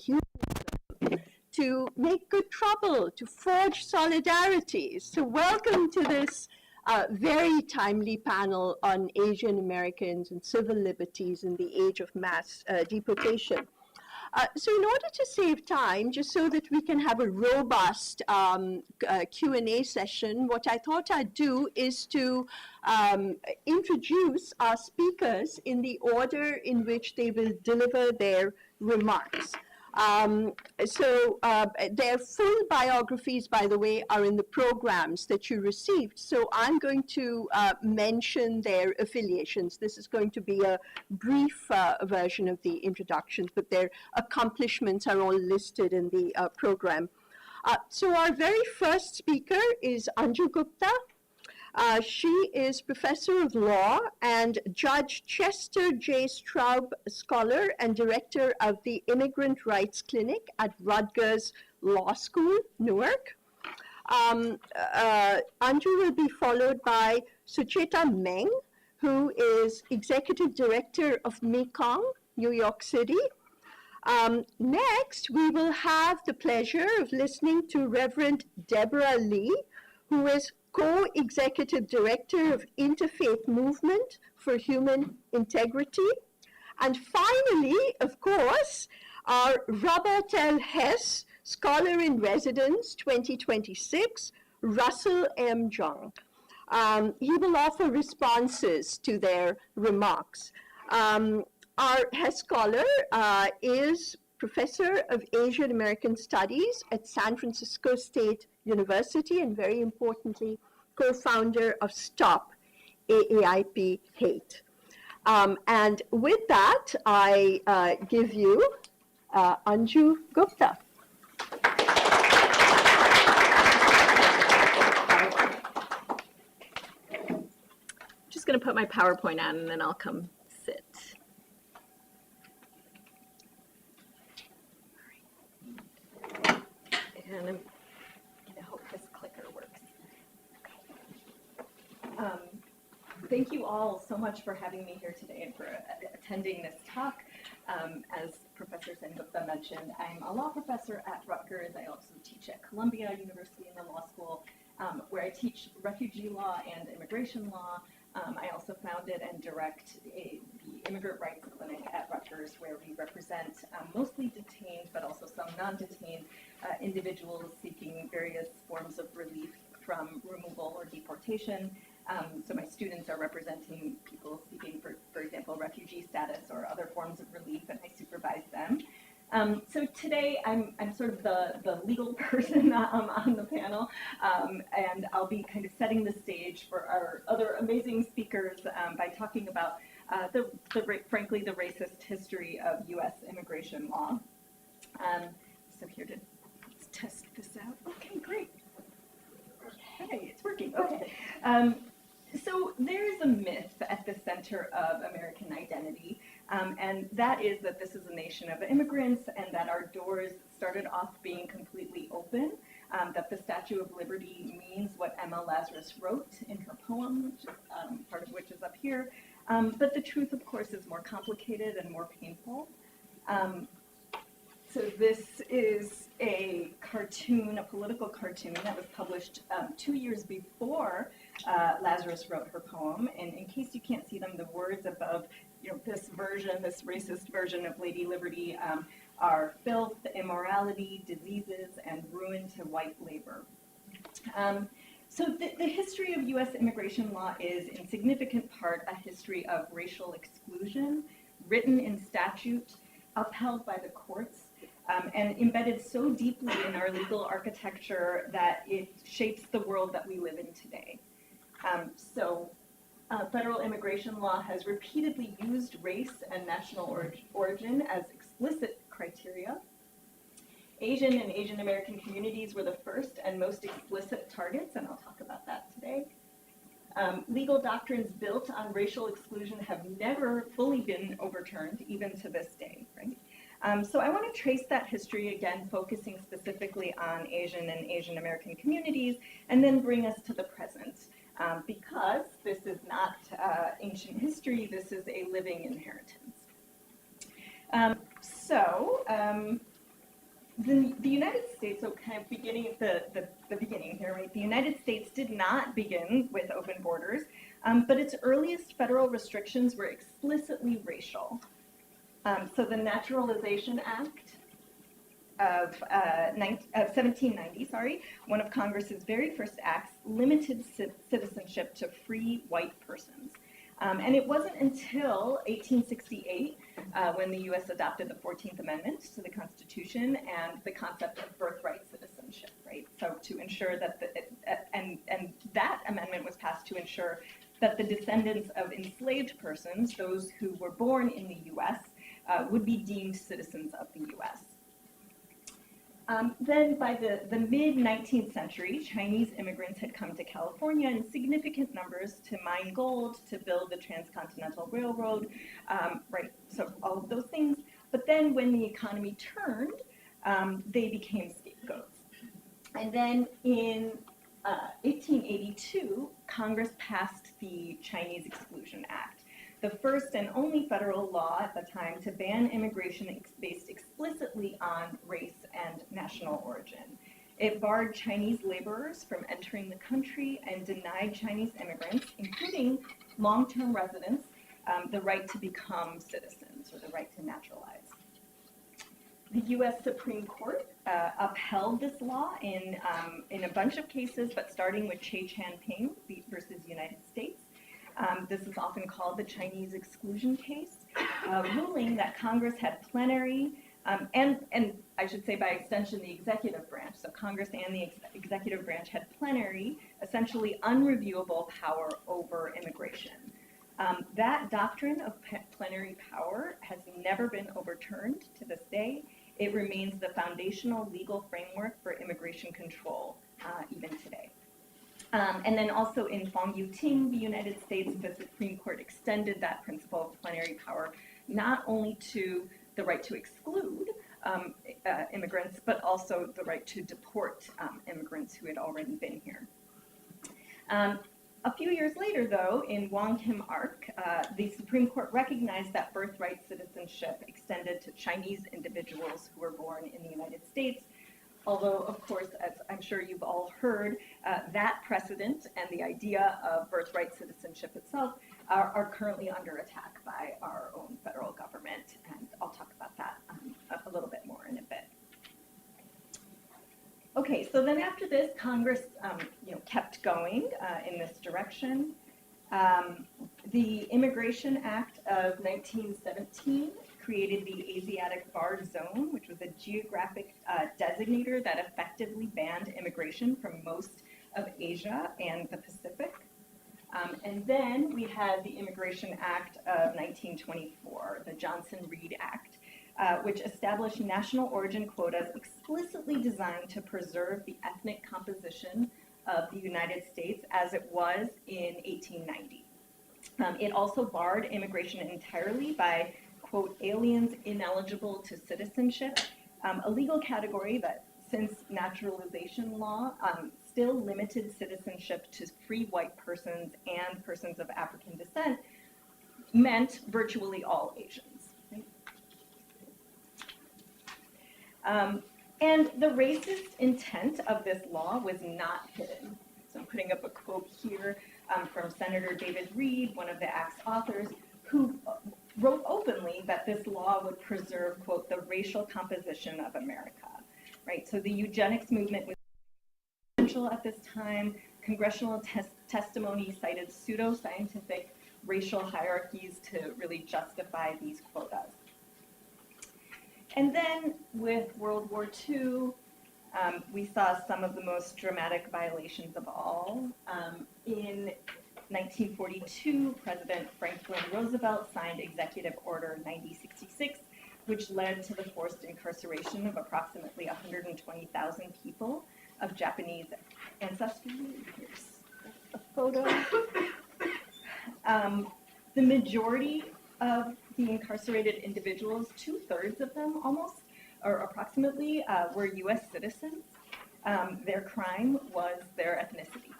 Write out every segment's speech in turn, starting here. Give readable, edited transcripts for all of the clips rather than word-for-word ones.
humanism, to make good trouble, to forge solidarities. So welcome to this very timely panel on Asian Americans and civil liberties in the age of mass deportation. So in order to save time, just so that we can have a robust Q&A session, what I thought I'd do is to introduce our speakers in the order in which they will deliver their remarks. Their full biographies, by the way, are in the programs that you received. So I'm going to mention their affiliations. This is going to be a brief version of the introductions, but their accomplishments are all listed in the program. So our very first speaker is Anju Gupta. She is Professor of Law and Judge Chester J. Straub Scholar and Director of the Immigrant Rights Clinic at Rutgers Law School, Newark. Anju will be followed by Sucheta Meng, who is Executive Director of Mekong, New York City. Next, we will have the pleasure of listening to Reverend Deborah Lee, who is Co-Executive Director of Interfaith Movement for Human Integrity. And finally, of course, our Robert L. Hess, Scholar in Residence 2026, Russell M. Jung. He will offer responses to their remarks. Our Hess Scholar is Professor of Asian American Studies at San Francisco State University, and very importantly, co-founder of Stop AAIP Hate. And with that, I give you Anju Gupta. I'm just going to put my PowerPoint on and then I'll come sit. And I'm I hope this clicker works. Thank you all so much for having me here today and for attending this talk. As Professor Sengupta mentioned, I'm a law professor at Rutgers. I also teach at Columbia University in the law school, where I teach refugee law and immigration law. I also founded and direct the Immigrant Rights Clinic at Rutgers, where we represent mostly detained, but also some non-detained individuals seeking various forms of relief from removal or deportation. So my students are representing people seeking, for example, refugee status or other forms of relief, and I supervise them. So today I'm sort of the legal person on the panel, and I'll be kind of setting the stage for our other amazing speakers by talking about frankly, the racist history of U.S. immigration law. So here let's test this out. Okay, great. Okay, it's working. Okay. So there is a myth at the center of American identity, and that is that this is a nation of immigrants and that our doors started off being completely open, that the Statue of Liberty means what Emma Lazarus wrote in her poem, which is, part of which is up here. But the truth, of course, is more complicated and more painful. So this is a cartoon, a political cartoon that was published 2 years before Lazarus wrote her poem. And in case you can't see them, the words above, this racist version of Lady Liberty are filth, immorality, diseases, and ruin to white labor. So the history of U.S. immigration law is in significant part a history of racial exclusion, written in statute, upheld by the courts, and embedded so deeply in our legal architecture that it shapes the world that we live in today. Federal immigration law has repeatedly used race and national origin as explicit criteria. Asian and Asian American communities were the first and most explicit targets, and I'll talk about that today. Legal doctrines built on racial exclusion have never fully been overturned, even to this day, right? So I want to trace that history again, focusing specifically on Asian and Asian American communities, and then bring us to the present. Because this is not ancient history, this is a living inheritance. the United States, so kind of beginning at the beginning here, right? The United States did not begin with open borders, but its earliest federal restrictions were explicitly racial. So the Naturalization Act of 1790, one of Congress's very first acts, limited citizenship to free white persons. And it wasn't until 1868 when the U.S. adopted the 14th Amendment to the Constitution and the concept of birthright citizenship, right? So to ensure that, and that amendment was passed to ensure that the descendants of enslaved persons, those who were born in the U.S., would be deemed citizens of the U.S. Then by the mid-19th century, Chinese immigrants had come to California in significant numbers to mine gold, to build the Transcontinental Railroad, right, so all of those things. But then when the economy turned, they became scapegoats. And then in 1882, Congress passed the Chinese Exclusion Act, the first and only federal law at the time to ban immigration based explicitly on race and national origin. It barred Chinese laborers from entering the country and denied Chinese immigrants, including long-term residents, the right to become citizens or the right to naturalize. The U.S. Supreme Court upheld this law in a bunch of cases, but starting with Che Chan-ping versus United States. This is often called the Chinese exclusion case, ruling that Congress had plenary, and I should say by extension the executive branch, so Congress and the executive branch had plenary, essentially unreviewable power over immigration. That doctrine of plenary power has never been overturned to this day. It remains the foundational legal framework for immigration control, even today. And then also in Fong Yu Ting, the United States, the Supreme Court extended that principle of plenary power not only to the right to exclude immigrants, but also the right to deport immigrants who had already been here. A few years later, though, in Wong Kim Ark, the Supreme Court recognized that birthright citizenship extended to Chinese individuals who were born in the United States. Although, of course, as I'm sure you've all heard, that precedent and the idea of birthright citizenship itself are currently under attack by our own federal government, and I'll talk about that a little bit more in a bit. Okay, so then after this, Congress kept going in this direction. The Immigration Act of 1917 created the Asiatic Barred Zone, which was a geographic designator that effectively banned immigration from most of Asia and the Pacific. And then we had the Immigration Act of 1924, the Johnson-Reed Act, which established national origin quotas explicitly designed to preserve the ethnic composition of the United States as it was in 1890. It also barred immigration entirely by, quote, aliens ineligible to citizenship, a legal category that, since naturalization law, still limited citizenship to free white persons and persons of African descent, meant virtually all Asians. Right? And the racist intent of this law was not hidden. So I'm putting up a quote here from Senator David Reed, one of the Act's authors, who wrote openly that this law would preserve, quote, the racial composition of America, right? So the eugenics movement was essential at this time. Congressional testimony cited pseudo-scientific racial hierarchies to really justify these quotas. And then with World War II, we saw some of the most dramatic violations of all. In 1942, President Franklin Roosevelt signed Executive Order 9066, which led to the forced incarceration of approximately 120,000 people of Japanese ancestry. Here's a photo. The majority of the incarcerated individuals, 2/3 of them almost, or approximately, were U.S. citizens. Their crime was their ethnicity.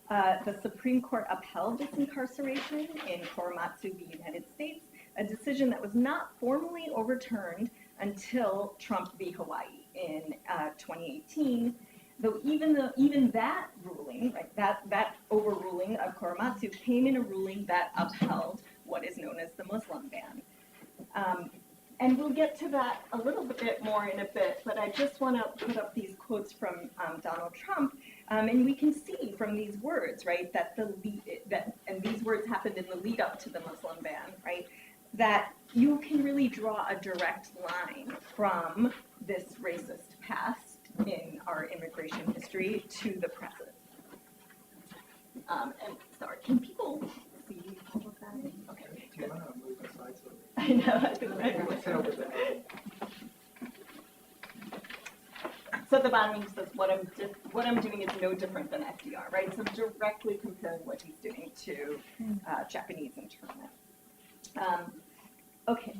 The Supreme Court upheld this incarceration in Korematsu v. United States, a decision that was not formally overturned, until Trump v. Hawaii in 2018. Though even that ruling, right, that overruling of Korematsu came in a ruling that upheld what is known as the Muslim ban. And we'll get to that a little bit more in a bit, but I just want to put up these quotes from Donald Trump, and we can see from these words, right, that and these words happened in the lead up to the Muslim ban, right, that you can really draw a direct line from this racist past in our immigration history to the present. And sorry, can people see all of that? Okay. Do you want to move the slides over? I know. I think everyone's Sit over there. So the bottom says what I'm doing is no different than FDR, right? So directly comparing what he's doing to Japanese internment. Okay.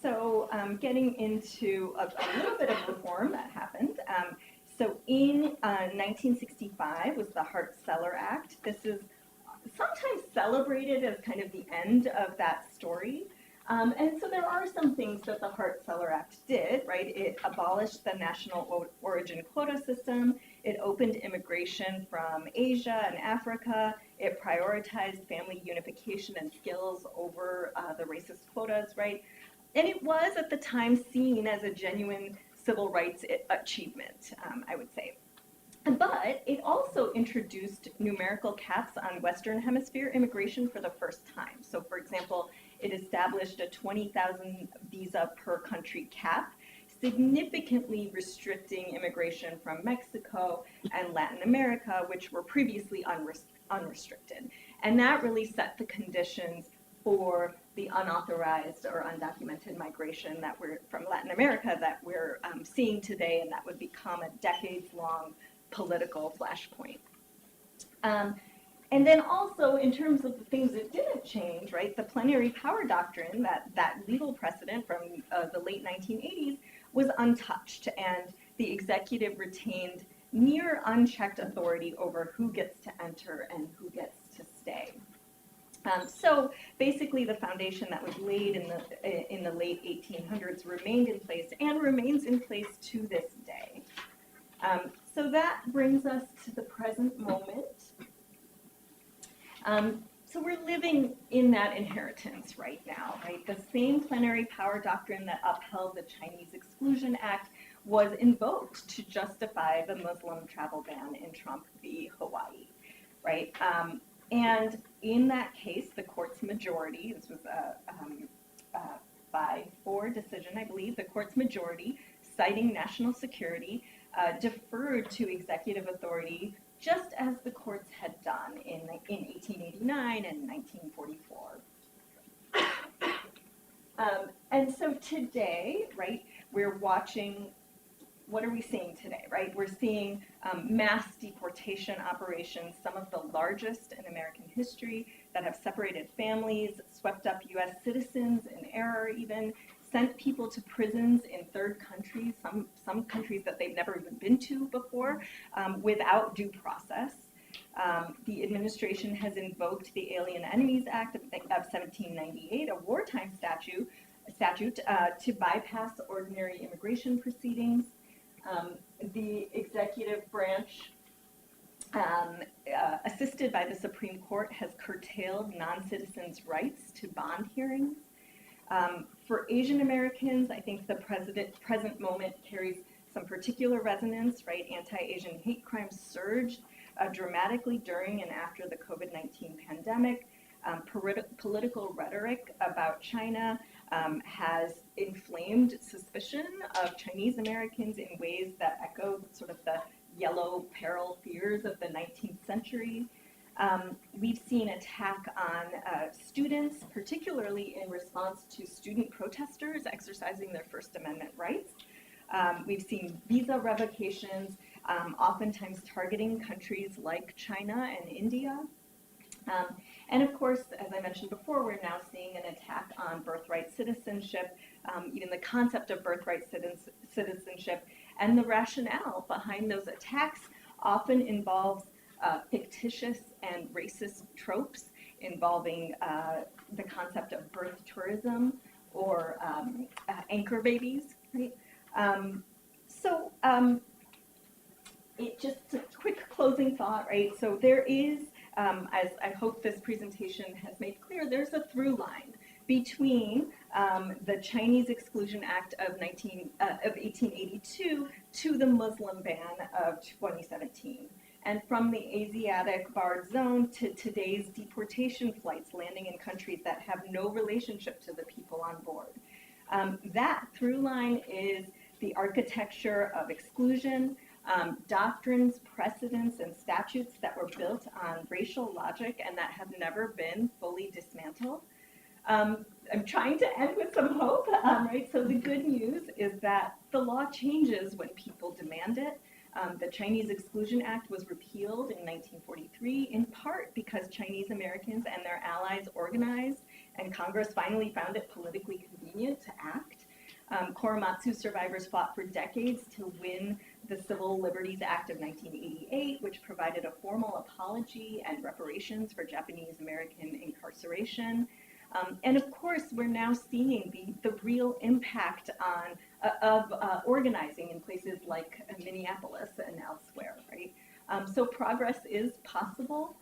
So getting into a little bit of reform that happened. So in 1965 was the Hart-Celler Act. This is sometimes celebrated as kind of the end of that story. And so there are some things that the Hart-Celler Act did, right? It abolished the national origin quota system. It opened immigration from Asia and Africa. It prioritized family unification and skills over the racist quotas, right? And it was at the time seen as a genuine civil rights achievement, I would say. But it also introduced numerical caps on Western Hemisphere immigration for the first time. So for example, it established a 20,000 visa per country cap, significantly restricting immigration from Mexico and Latin America, which were previously unrestricted. And that really set the conditions for the unauthorized or undocumented migration that we're from Latin America that we're seeing today, and that would become a decades-long political flashpoint. And then also in terms of the things that didn't change, right, the plenary power doctrine, that legal precedent from the late 1980s was untouched, and the executive retained near unchecked authority over who gets to enter and who gets to stay. So basically the foundation that was laid in the late 1800s remained in place and remains in place to this day. So that brings us to the present moment. So we're living in that inheritance right now, right? The same plenary power doctrine that upheld the Chinese Exclusion Act was invoked to justify the Muslim travel ban in Trump v. Hawaii, right? And in that case, the court's majority, this was a 5-4 decision, I believe, the court's majority, citing national security, deferred to executive authority just as the courts had done in 1889 and 1944. And so today, right, we're watching, what are we seeing today, right? We're seeing mass deportation operations, some of the largest in American history, that have separated families, swept up U.S. citizens in error even, sent people to prisons in third countries, some countries that they've never even been to before, without due process. The administration has invoked the Alien Enemies Act of 1798, a wartime statute to bypass ordinary immigration proceedings. The executive branch, assisted by the Supreme Court, has curtailed non-citizens' rights to bond hearings. For Asian Americans, I think the present moment carries some particular resonance, right? Anti-Asian hate crimes surged dramatically during and after the COVID-19 pandemic. Political rhetoric about China has inflamed suspicion of Chinese Americans in ways that echo sort of the yellow peril fears of the 19th century. We've seen attack on students, particularly in response to student protesters exercising their First Amendment rights. We've seen visa revocations, oftentimes targeting countries like China and India. And of course, as I mentioned before, we're now seeing an attack on birthright citizenship, even the concept of birthright citizenship, and the rationale behind those attacks often involves fictitious and racist tropes involving the concept of birth tourism or anchor babies, right? So it just a quick closing thought, right? So there is, as I hope this presentation has made clear, there's a through line between the Chinese Exclusion Act of 1882 to the Muslim ban of 2017. And from the Asiatic barred zone to today's deportation flights landing in countries that have no relationship to the people on board. That through line is the architecture of exclusion, doctrines, precedents, and statutes that were built on racial logic and that have never been fully dismantled. I'm trying to end with some hope, right? So the good news is that the law changes when people demand it. The Chinese Exclusion Act was repealed in 1943, in part because Chinese Americans and their allies organized, and Congress finally found it politically convenient to act. Korematsu survivors fought for decades to win the Civil Liberties Act of 1988, which provided a formal apology and reparations for Japanese American incarceration. And of course, we're now seeing the real impact of organizing in places like Minneapolis and elsewhere, right? So progress is possible,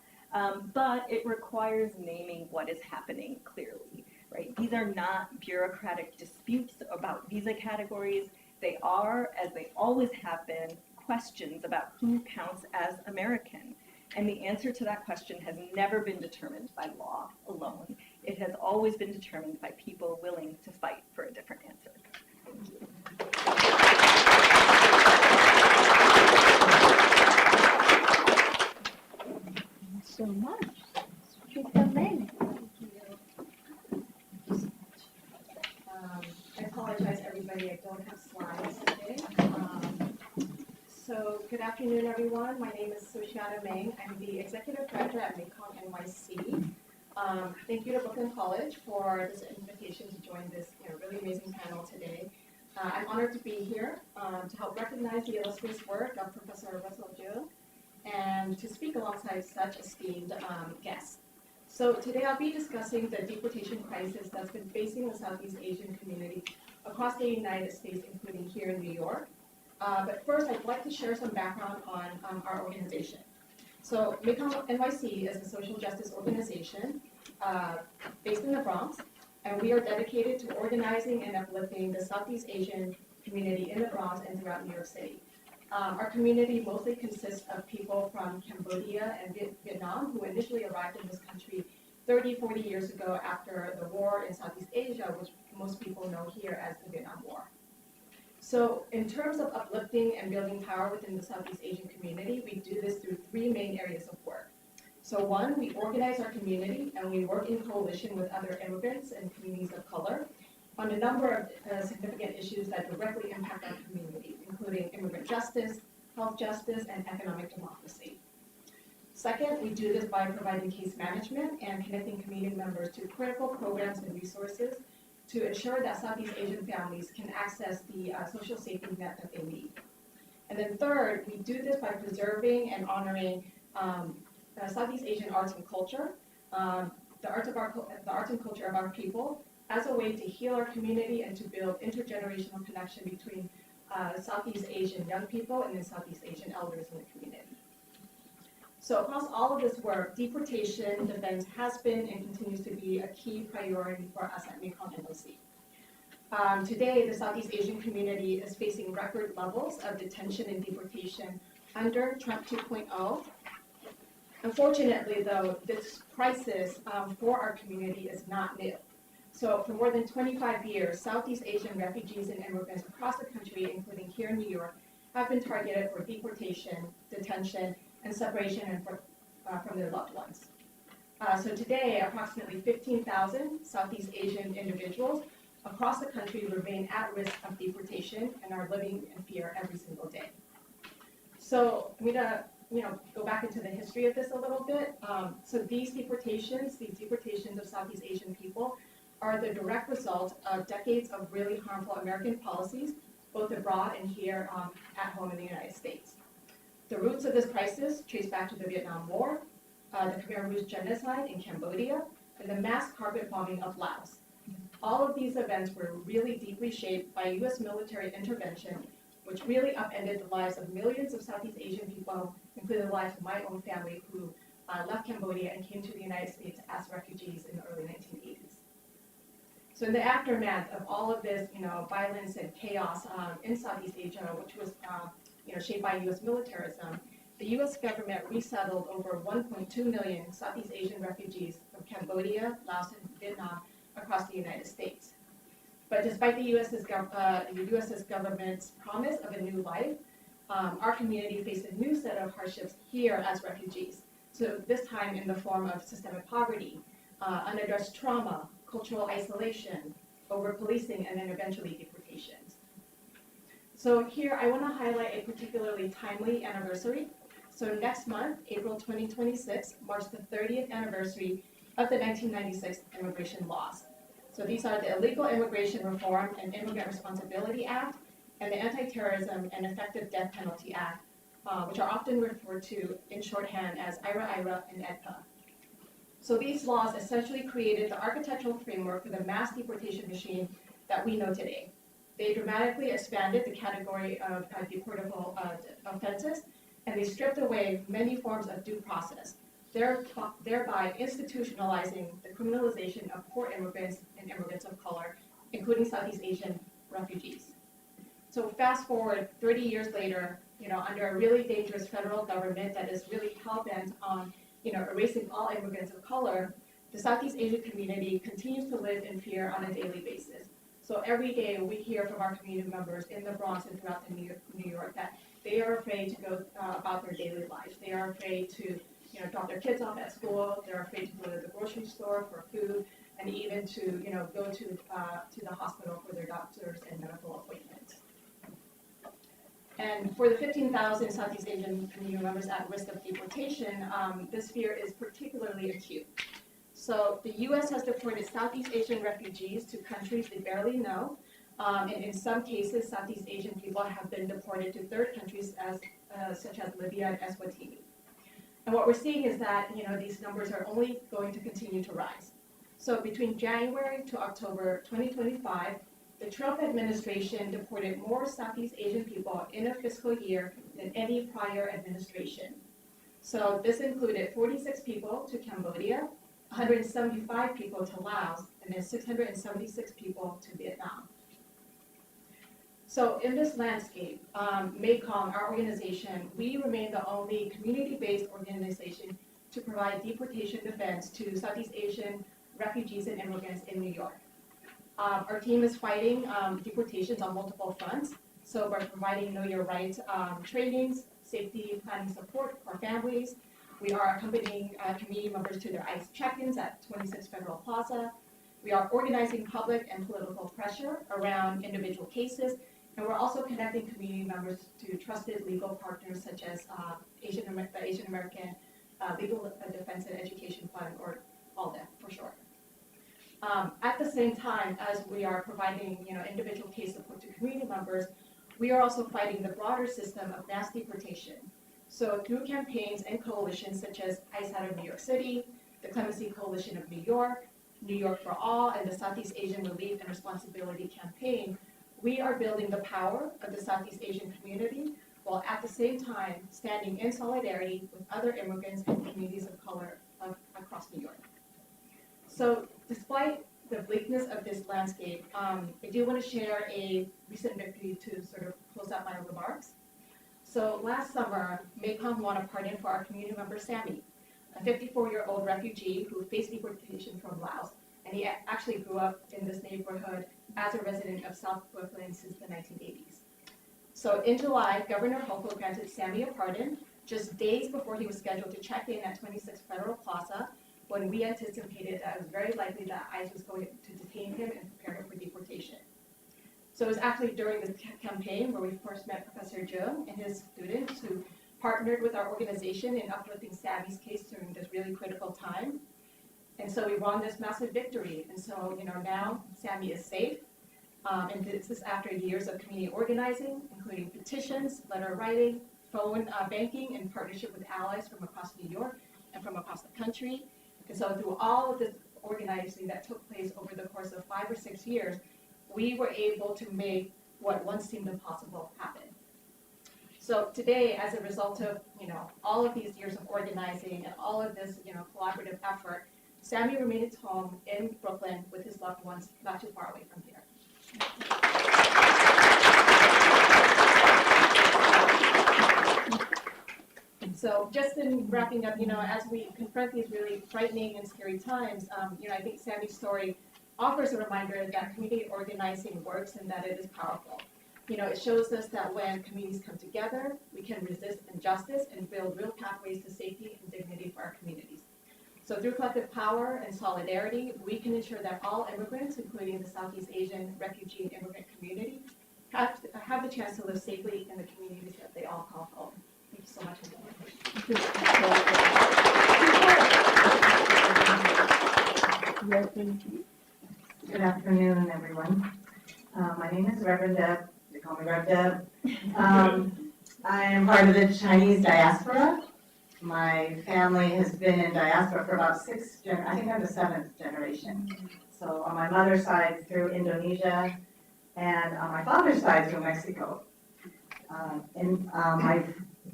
but it requires naming what is happening clearly, right? These are not bureaucratic disputes about visa categories. They are, as they always have been, questions about who counts as American. And the answer to that question has never been determined by law alone. It has always been determined by people willing to fight for a different answer. Thank you. Thanks so much. Chief Meng. I apologize, everybody, I don't have slides today. So good afternoon, everyone. My name is Sushiata Meng. I'm the Executive Director at Mekong NYC. Thank you to Brooklyn College for this invitation to join this really amazing panel today. I'm honored to be here to help recognize the illustrious work of Professor Russell Jill and to speak alongside such esteemed guests. So today I'll be discussing the deportation crisis that's been facing the Southeast Asian community across the United States, including here in New York. But first, I'd like to share some background on our organization. So Mekong NYC is a social justice organization based in the Bronx, and we are dedicated to organizing and uplifting the Southeast Asian community in the Bronx and throughout New York City. Our community mostly consists of people from Cambodia and Vietnam who initially arrived in this country 30, 40 years ago after the war in Southeast Asia, which most people know here as the Vietnam War. So in terms of uplifting and building power within the Southeast Asian community, we do this through three main areas of work. So one, we organize our community and we work in coalition with other immigrants and communities of color on a number of significant issues that directly impact our community, including immigrant justice, health justice, and economic democracy. Second, we do this by providing case management and connecting community members to critical programs and resources to ensure that Southeast Asian families can access the social safety net that they need. And then third, we do this by preserving and honoring Southeast Asian arts and culture, the arts and culture of our people, as a way to heal our community and to build intergenerational connection between Southeast Asian young people and the Southeast Asian elders in the community. So across all of this work, deportation defense has been and continues to be a key priority for us at Mekong NYC. Today, the Southeast Asian community is facing record levels of detention and deportation under Trump 2.0. Unfortunately, though, this crisis for our community is not new. So for more than 25 years, Southeast Asian refugees and immigrants across the country, including here in New York, have been targeted for deportation, detention, and separation from their loved ones. So today, approximately 15,000 Southeast Asian individuals across the country remain at risk of deportation and are living in fear every single day. So I'm gonna go back into the history of this a little bit. So these deportations of Southeast Asian people are the direct result of decades of really harmful American policies, both abroad and here at home in the United States. The roots of this crisis trace back to the Vietnam War, the Khmer Rouge genocide in Cambodia, and the mass carpet bombing of Laos. All of these events were really deeply shaped by U.S. military intervention, which really upended the lives of millions of Southeast Asian people, including the lives of my own family who left Cambodia and came to the United States as refugees in the early 1980s. So in the aftermath of all of this, violence and chaos in Southeast Asia, which was, shaped by U.S. militarism, the U.S. government resettled over 1.2 million Southeast Asian refugees from Cambodia, Laos, and Vietnam across the United States. But despite the U.S.'s government's promise of a new life, our community faced a new set of hardships here as refugees. So this time in the form of systemic poverty, unaddressed trauma, cultural isolation, over-policing, and then eventually deportations. So here I want to highlight a particularly timely anniversary. So next month, April 2026, marks the 30th anniversary of the 1996 immigration laws. So these are the Illegal Immigration Reform and Immigrant Responsibility Act and the Anti-Terrorism and Effective Death Penalty Act, which are often referred to in shorthand as IRA and EDPA. So these laws essentially created the architectural framework for the mass deportation machine that we know today. They dramatically expanded the category of deportable offenses, and they stripped away many forms of due process, thereby institutionalizing the criminalization of poor immigrants and immigrants of color, including Southeast Asian refugees. So fast forward 30 years later, under a really dangerous federal government that is really hell-bent on, erasing all immigrants of color, the Southeast Asian community continues to live in fear on a daily basis. So every day we hear from our community members in the Bronx and throughout New York that they are afraid to go about their daily lives. They are afraid to drop their kids off at school. They're afraid to go to the grocery store for food, and even to go to the hospital for their doctors and medical appointments. And for the 15,000 Southeast Asian community members at risk of deportation, this fear is particularly acute. So the U.S. has deported Southeast Asian refugees to countries they barely know, and in some cases, Southeast Asian people have been deported to third countries such as Libya and Eswatini. And what we're seeing is that these numbers are only going to continue to rise. So between January to October 2025, the Trump administration deported more Southeast Asian people in a fiscal year than any prior administration. So this included 46 people to Cambodia, 175 people to Laos, and then 676 people to Vietnam. So in this landscape, Mekong, our organization, we remain the only community-based organization to provide deportation defense to Southeast Asian refugees and immigrants in New York. Our team is fighting deportations on multiple fronts. So we're providing Know Your Rights trainings, safety planning support for families. We are accompanying community members to their ICE check-ins at 26 Federal Plaza. We are organizing public and political pressure around individual cases. And we're also connecting community members to trusted legal partners such as the Asian American Legal Defense and Education Fund, or ALDEF for short. At the same time as we are providing individual case support to community members, we are also fighting the broader system of mass deportation. So through campaigns and coalitions such as ICE out of New York City, the Clemency Coalition of New York for All, and the Southeast Asian Relief and Responsibility Campaign, we are building the power of the Southeast Asian community while at the same time standing in solidarity with other immigrants and communities of color across New York. So despite the bleakness of this landscape, I do want to share a recent victory to sort of close out my remarks. So last summer, Mekong won a pardon for our community member Sammy, a 54-year-old refugee who faced deportation from Laos, and he actually grew up in this neighborhood as a resident of South Brooklyn since the 1980s. So in July, Governor Hochul granted Sammy a pardon just days before he was scheduled to check in at 26 Federal Plaza, when we anticipated that it was very likely that ICE was going to detain him and prepare him for deportation. So it was actually during this campaign where we first met Professor Jung and his students who partnered with our organization in uplifting Sammy's case during this really critical time. And so we won this massive victory. And so, now Sammy is safe. And this is after years of community organizing, including petitions, letter writing, phone banking, in partnership with allies from across New York and from across the country. And so through all of this organizing that took place over the course of 5 or 6 years, we were able to make what once seemed impossible happen. So today, as a result of, all of these years of organizing and all of this, collaborative effort, Sammy remains home in Brooklyn with his loved ones, not too far away from here. So just in wrapping up, as we confront these really frightening and scary times, I think Sammy's story offers a reminder that community organizing works and that it is powerful. It shows us that when communities come together, we can resist injustice and build real pathways to safety and dignity for our communities. So through collective power and solidarity, we can ensure that all immigrants, including the Southeast Asian refugee and immigrant community, have the chance to live safely in the communities that they all call home. Thank you so much for Reverend. Good afternoon, everyone. My name is Reverend Deb. They call me Rev Deb. I am part of the Chinese diaspora. My family has been in diaspora for about I think I'm the 7th generation. So on my mother's side through Indonesia, and on my father's side through Mexico. My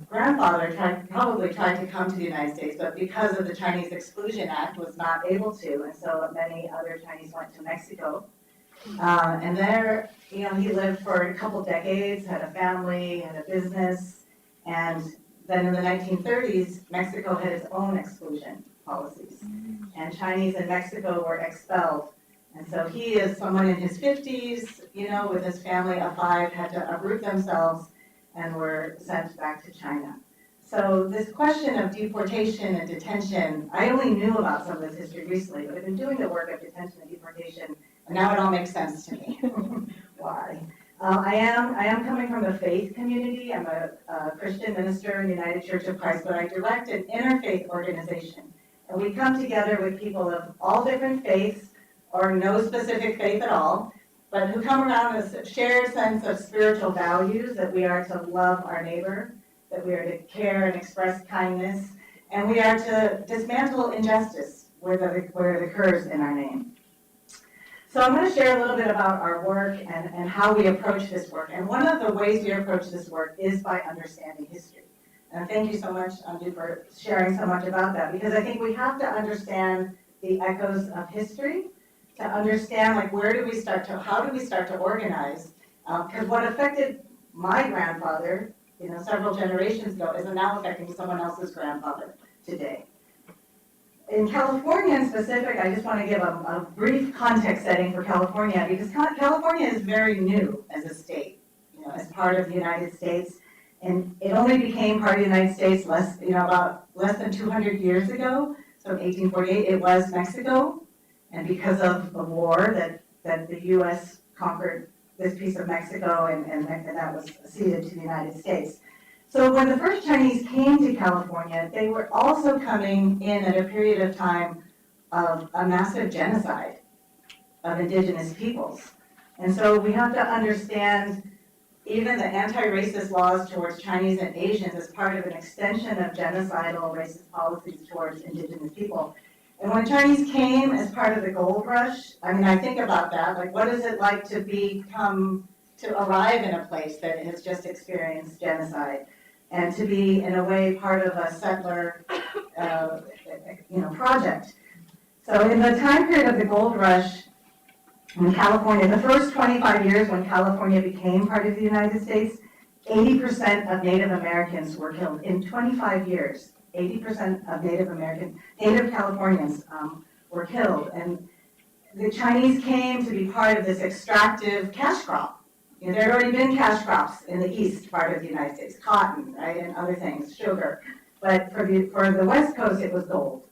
grandfather probably tried to come to the United States, but because of the Chinese Exclusion Act was not able to, and so many other Chinese went to Mexico. And there, he lived for a couple decades, had a family and a business, and then in the 1930s, Mexico had its own exclusion policies, and Chinese in Mexico were expelled. And so he is someone in his 50s, with his family of 5, had to uproot themselves and were sent back to China. So this question of deportation and detention, I only knew about some of this history recently, but I've been doing the work of detention and deportation, and now it all makes sense to me. Why? I am coming from the faith community. I'm a Christian minister in the United Church of Christ, but I direct an interfaith organization. And we come together with people of all different faiths, or no specific faith at all, but who come around with a shared sense of spiritual values, that we are to love our neighbor, that we are to care and express kindness, and we are to dismantle injustice where it occurs in our name. So I'm going to share a little bit about our work and how we approach this work. And one of the ways we approach this work is by understanding history. And thank you so much, Anju, for sharing so much about that, because I think we have to understand the echoes of history to understand, how do we start to organize? Because what affected my grandfather, several generations ago, is now affecting someone else's grandfather today. In California in specific, I just want to give a brief context setting for California, because California is very new as a state, as part of the United States. And it only became part of the United States about less than 200 years ago. So in 1848, it was Mexico. And because of a war that the U.S. conquered this piece of Mexico, and that was ceded to the United States. So when the first Chinese came to California, they were also coming in at a period of time of a massive genocide of indigenous peoples. And so we have to understand even the anti-racist laws towards Chinese and Asians as part of an extension of genocidal racist policies towards indigenous people. And when Chinese came as part of the gold rush, I think about that, what is it like to arrive in a place that has just experienced genocide, and to be, in a way, part of a settler, project. So in the time period of the gold rush in California, the first 25 years when California became part of the United States, 80% of Native Americans were killed in 25 years. 80% of Native Californians were killed. And the Chinese came to be part of this extractive cash crop. There had already been cash crops in the east part of the United States, cotton, right, and other things, sugar. But for the West Coast, it was gold,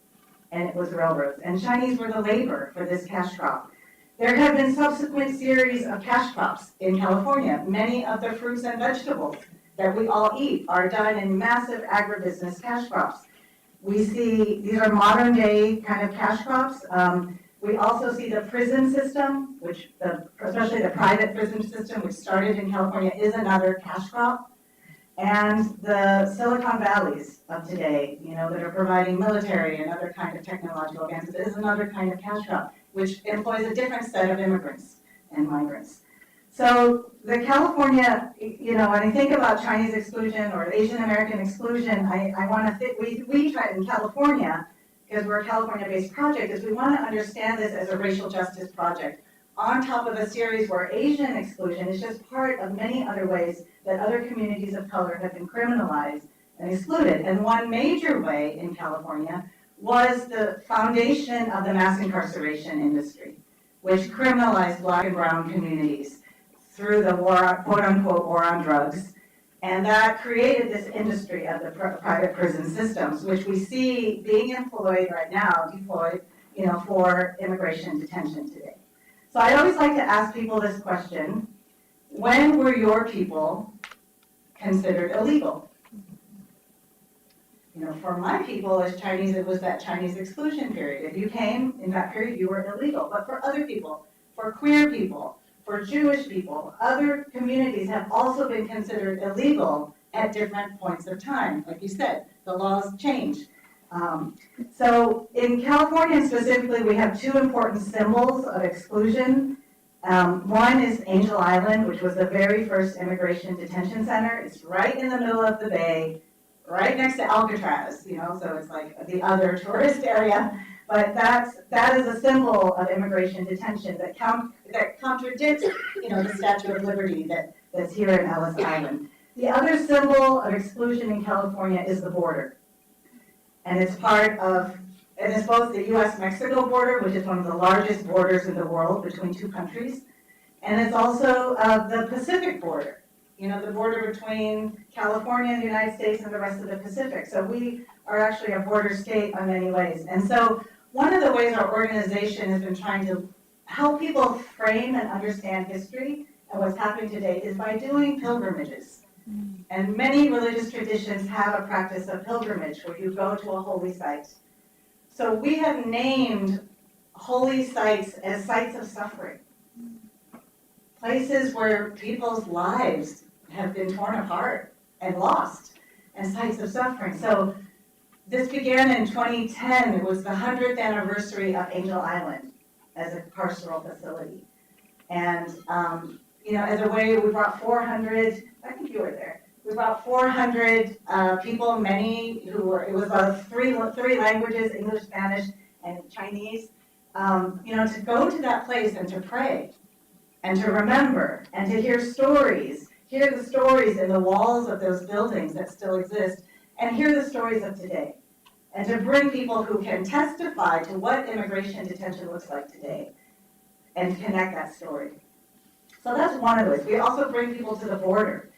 and it was railroads. And Chinese were the labor for this cash crop. There have been subsequent series of cash crops in California. Many of the fruits and vegetables that we all eat are done in massive agribusiness cash crops. We see, these are modern day kind of cash crops. We also see the prison system, especially the private prison system, which started in California, is another cash crop. and the Silicon Valleys of today, that are providing military and other kind of technological advances, is another kind of cash crop, which employs a different set of immigrants and migrants. So the California, when I think about Chinese exclusion or Asian American exclusion, I want to think, we try in California, because we're a California-based project, is we want to understand this as a racial justice project, on top of a series where Asian exclusion is just part of many other ways that other communities of color have been criminalized and excluded. And one major way in California was the foundation of the mass incarceration industry, which criminalized Black and brown communities through the war, quote-unquote, war on drugs. And that created this industry of the private prison systems, which we see being employed right now, deployed, for immigration detention today. So I always like to ask people this question: when were your people considered illegal? For my people as Chinese, it was that Chinese exclusion period. If you came in that period, you were illegal. But for other people, for queer people, for Jewish people, other communities have also been considered illegal at different points of time. Like you said, the laws change. So in California specifically, we have two important symbols of exclusion. One is Angel Island, which was the very first immigration detention center. It's right in the middle of the bay, right next to Alcatraz, so it's like the other tourist area. But that is a symbol of immigration detention that contradicts, the Statue of Liberty that's here in Ellis Island. The other symbol of exclusion in California is the border. And it's it's both the U.S.-Mexico border, which is one of the largest borders in the world between two countries, and it's also the Pacific border, the border between California and the United States and the rest of the Pacific. So we are actually a border state in many ways. And so one of the ways our organization has been trying to help people frame and understand history and what's happening today is by doing pilgrimages. And many religious traditions have a practice of pilgrimage where you go to a holy site. So we have named holy sites as sites of suffering. Places where people's lives have been torn apart and lost, and sites of suffering. So this began in 2010. It was the 100th anniversary of Angel Island as a carceral facility. And, as a way, we brought 400, I think you were there. We brought 400 people, many who were, it was three languages, English, Spanish, and Chinese, to go to that place and to pray and to remember and to hear stories, hear the stories in the walls of those buildings that still exist, and hear the stories of today. And to bring people who can testify to what immigration detention looks like today and connect that story. So that's one of those. We also bring people to the border.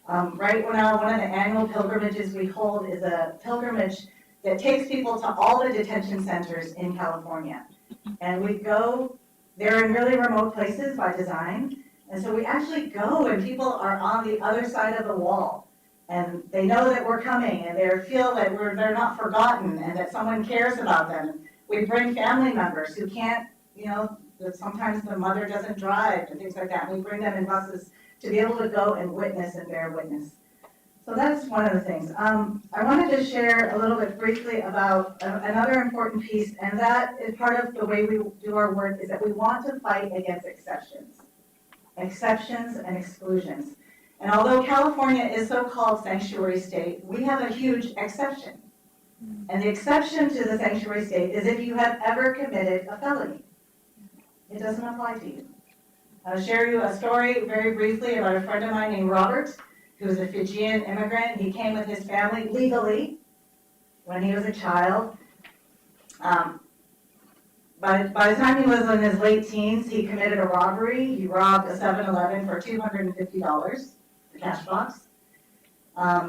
Right now, one of the annual pilgrimages we hold is a pilgrimage that takes people to all the detention centers in California. And we go, they're in really remote places by design. And so we actually go and people are on the other side of the wall. And they know that we're coming and they feel that they're not forgotten and that someone cares about them. We bring family members who can't, that sometimes the mother doesn't drive and things like that. We bring them in buses to be able to go and witness and bear witness. So that's one of the things. I wanted to share a little bit briefly about another important piece, and that is part of the way we do our work, is that we want to fight against exceptions and exclusions. And although California is so-called sanctuary state, we have a huge exception. And the exception to the sanctuary state is if you have ever committed a felony. It doesn't apply to you. I'll share you a story very briefly about a friend of mine named Robert, who was a Fijian immigrant. He came with his family legally when he was a child. By the time he was in his late teens, he committed a robbery. He robbed a 7-Eleven for $250, the cash box.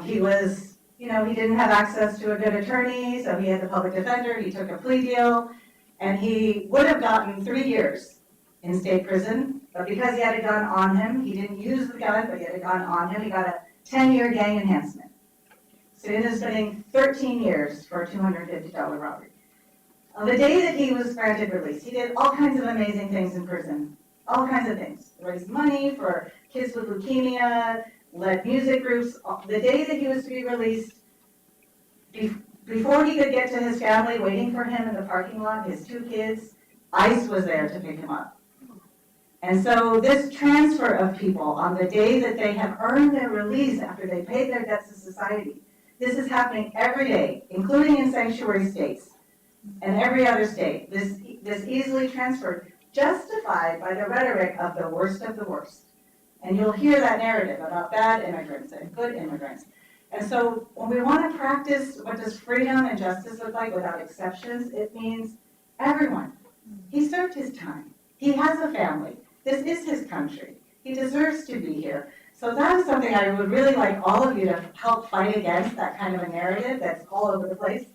He was, he didn't have access to a good attorney, so he had the public defender. He took a plea deal, and he would have gotten 3 years in state prison, but because he had a gun on him, he didn't use the gun, but he had a gun on him, he got a 10-year gang enhancement. So he ended up spending 13 years for a $250 robbery. On the day that he was granted release, he did all kinds of amazing things in prison. All kinds of things. Raised money for kids with leukemia, led music groups. The day that he was to be released, before he could get to his family waiting for him in the parking lot, his 2 kids, ICE was there to pick him up. And so this transfer of people on the day that they have earned their release after they paid their debts to society, this is happening every day, including in sanctuary states and every other state. This easily transferred, justified by the rhetoric of the worst of the worst. And you'll hear that narrative about bad immigrants and good immigrants. And so when we want to practice what does freedom and justice look like without exceptions, it means everyone. He served his time. He has a family. This is his country. He deserves to be here. So that is something I would really like all of you to help fight against, that kind of a narrative that's all over the place,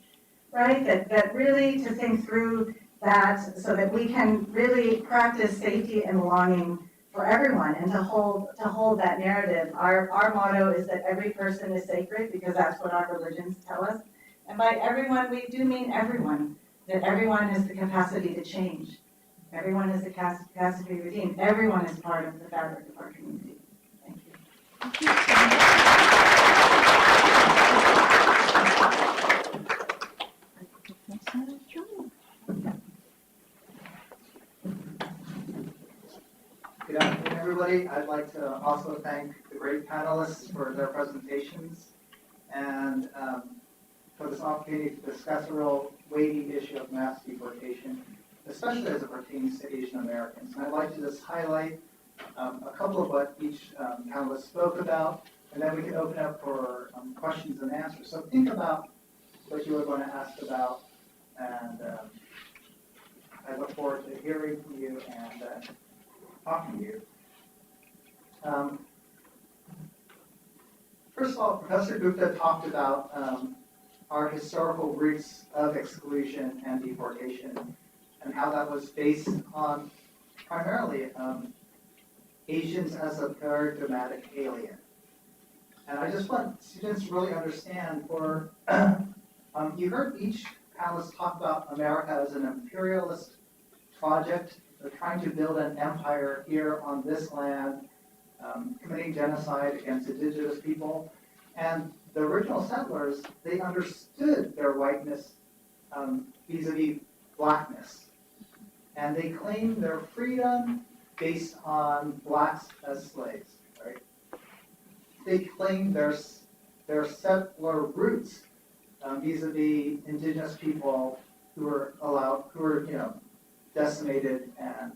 right? That really to think through that so that we can really practice safety and belonging for everyone and to hold that narrative. Our motto is that every person is sacred because that's what our religions tell us. And by everyone, we do mean everyone, that everyone has the capacity to change. Everyone has the capacity to be redeemed. Everyone is part of the fabric of our community. Thank you. Good afternoon, everybody. I'd like to also thank the great panelists for their presentations and for this opportunity to discuss a real weighty issue of mass deportation, especially as it pertains to Asian Americans. And I'd like to just highlight a couple of what each panelist spoke about, and then we can open up for questions and answers. So think about what you are going to ask about, and I look forward to hearing from you and talking to you. First of all, Professor Gupta talked about our historical roots of exclusion and deportation and how that was based on primarily Asians as a paradigmatic alien. And I just want students to really understand, for you heard each panelist talk about America as an imperialist project. They're trying to build an empire here on this land, committing genocide against indigenous people. And the original settlers, they understood their whiteness vis-a-vis blackness. And they claimed their freedom based on blacks as slaves, right? They claimed their settler roots vis-a-vis indigenous people who were decimated and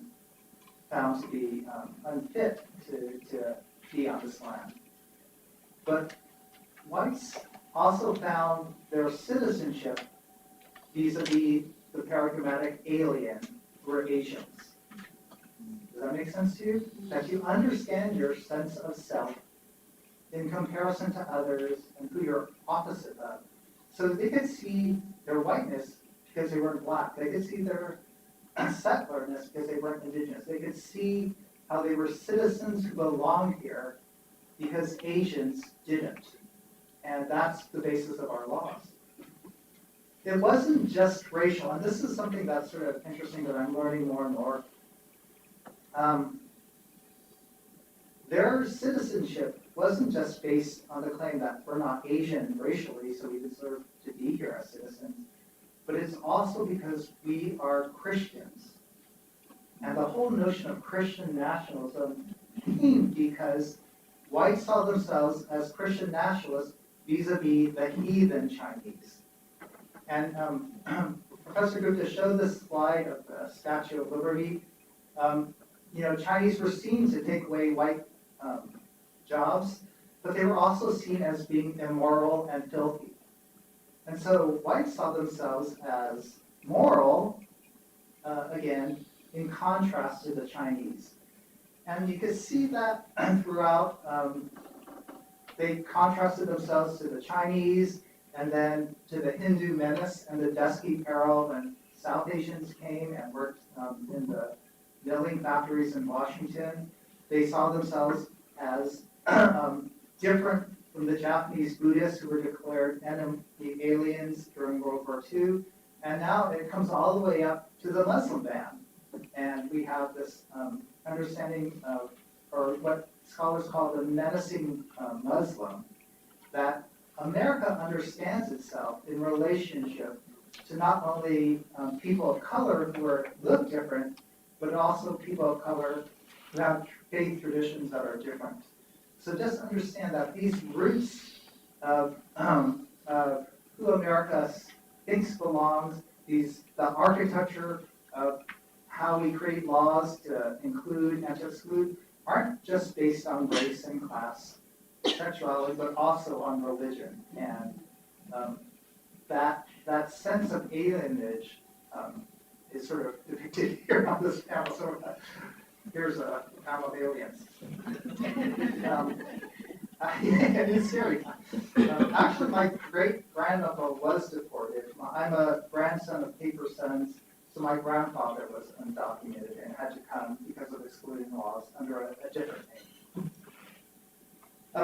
found to be unfit to be on this land. But whites also found their citizenship vis-a-vis the paradigmatic alien who were Asians. Does that make sense to you? That you understand your sense of self in comparison to others and who you're opposite of. So they could see their whiteness because they weren't black. They could see their settlerness because they weren't indigenous. They could see how they were citizens who belonged here because Asians didn't. And that's the basis of our laws. It wasn't just racial, and this is something that's sort of interesting that I'm learning more and more. Their citizenship wasn't just based on the claim that we're not Asian racially, so we deserve to be here as citizens, but it's also because we are Christians. And the whole notion of Christian nationalism came because whites saw themselves as Christian nationalists vis-a-vis the heathen Chinese. And Professor Gupta showed this slide of the Statue of Liberty. Chinese were seen to take away white jobs, but they were also seen as being immoral and filthy. And so whites saw themselves as moral, again, in contrast to the Chinese. And you could see that throughout. They contrasted themselves to the Chinese and then to the Hindu menace and the dusky peril when South Asians came and worked in the milling factories in Washington. They saw themselves as different from the Japanese Buddhists who were declared enemy aliens during World War II. And now it comes all the way up to the Muslim ban. And we have this understanding of, or what scholars call the menacing Muslim, that America understands itself in relationship to not only people of color who look different, but also people of color who have faith traditions that are different. So just understand that these roots of who America thinks belongs, the architecture of how we create laws to include and to exclude, aren't just based on race and class, sexuality, but also on religion. And that sense of alienage is sort of depicted here on this panel. So here's a panel of aliens. It's scary. Actually, my great-granduncle was deported. I'm a grandson of paper sons, so my grandfather was undocumented and had to come because of excluding laws under a different name.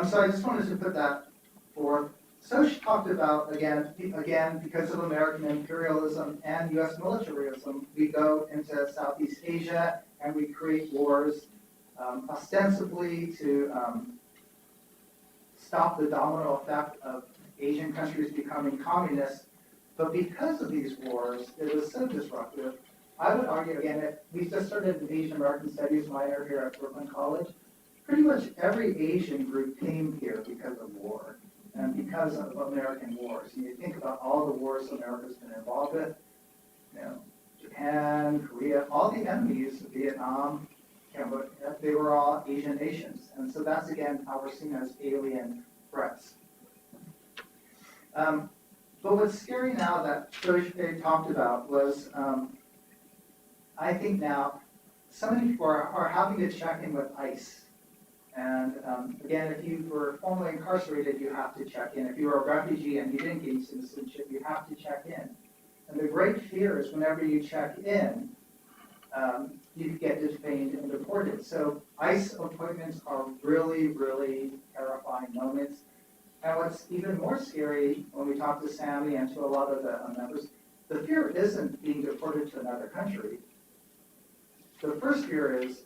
So I just wanted to put that forth. So she talked about, again, because of American imperialism and U.S. militarism, we go into Southeast Asia and we create wars, ostensibly to stop the domino effect of Asian countries becoming communist. But because of these wars, it was so disruptive. I would argue, again, if we just started an Asian American Studies minor here at Brooklyn College, pretty much every Asian group came here because of war and because of American wars. And you think about all the wars America's been involved with, Japan, Korea, all the enemies, Vietnam, Cambodia, they were all Asian nations. And so that's, again, how we're seen as alien threats. But what's scary now that Shoshige talked about was, I think now, so many people are having to check in with ICE. And again, if you were formerly incarcerated, you have to check in. If you were a refugee and you didn't gain citizenship, you have to check in. And the great fear is whenever you check in, you get detained and deported. So ICE appointments are really, really terrifying moments. And what's even more scary when we talk to Sammy and to a lot of the members, the fear isn't being deported to another country. The first fear is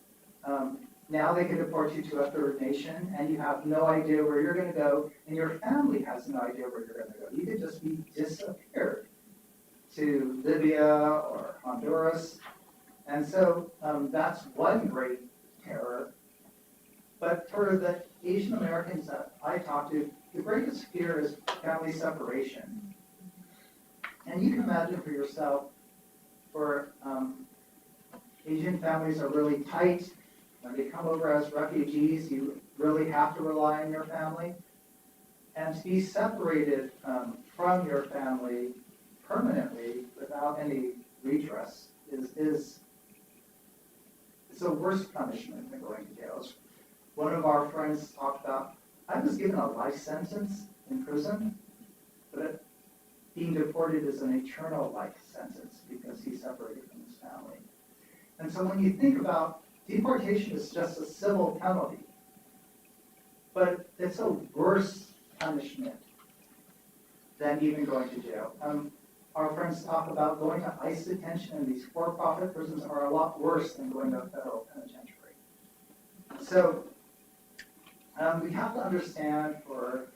now they can deport you to a third nation and you have no idea where you're going to go and your family has no idea where you're going to go. You could just be disappeared to Libya or Honduras. And so that's one great terror. But for the Asian Americans that I talk to, the greatest fear is family separation. And you can imagine for yourself, for Asian families are really tight. When they come over as refugees, you really have to rely on your family. And to be separated from your family permanently without any redress is a worse punishment than going to jail. One of our friends talked about, I was given a life sentence in prison, but being deported is an eternal life sentence because he's separated from his family. And so when you think about deportation is just a civil penalty, but it's a worse punishment than even going to jail. Our friends talk about going to ICE detention, and these for-profit prisons are a lot worse than going to a federal penitentiary. So we have to understand for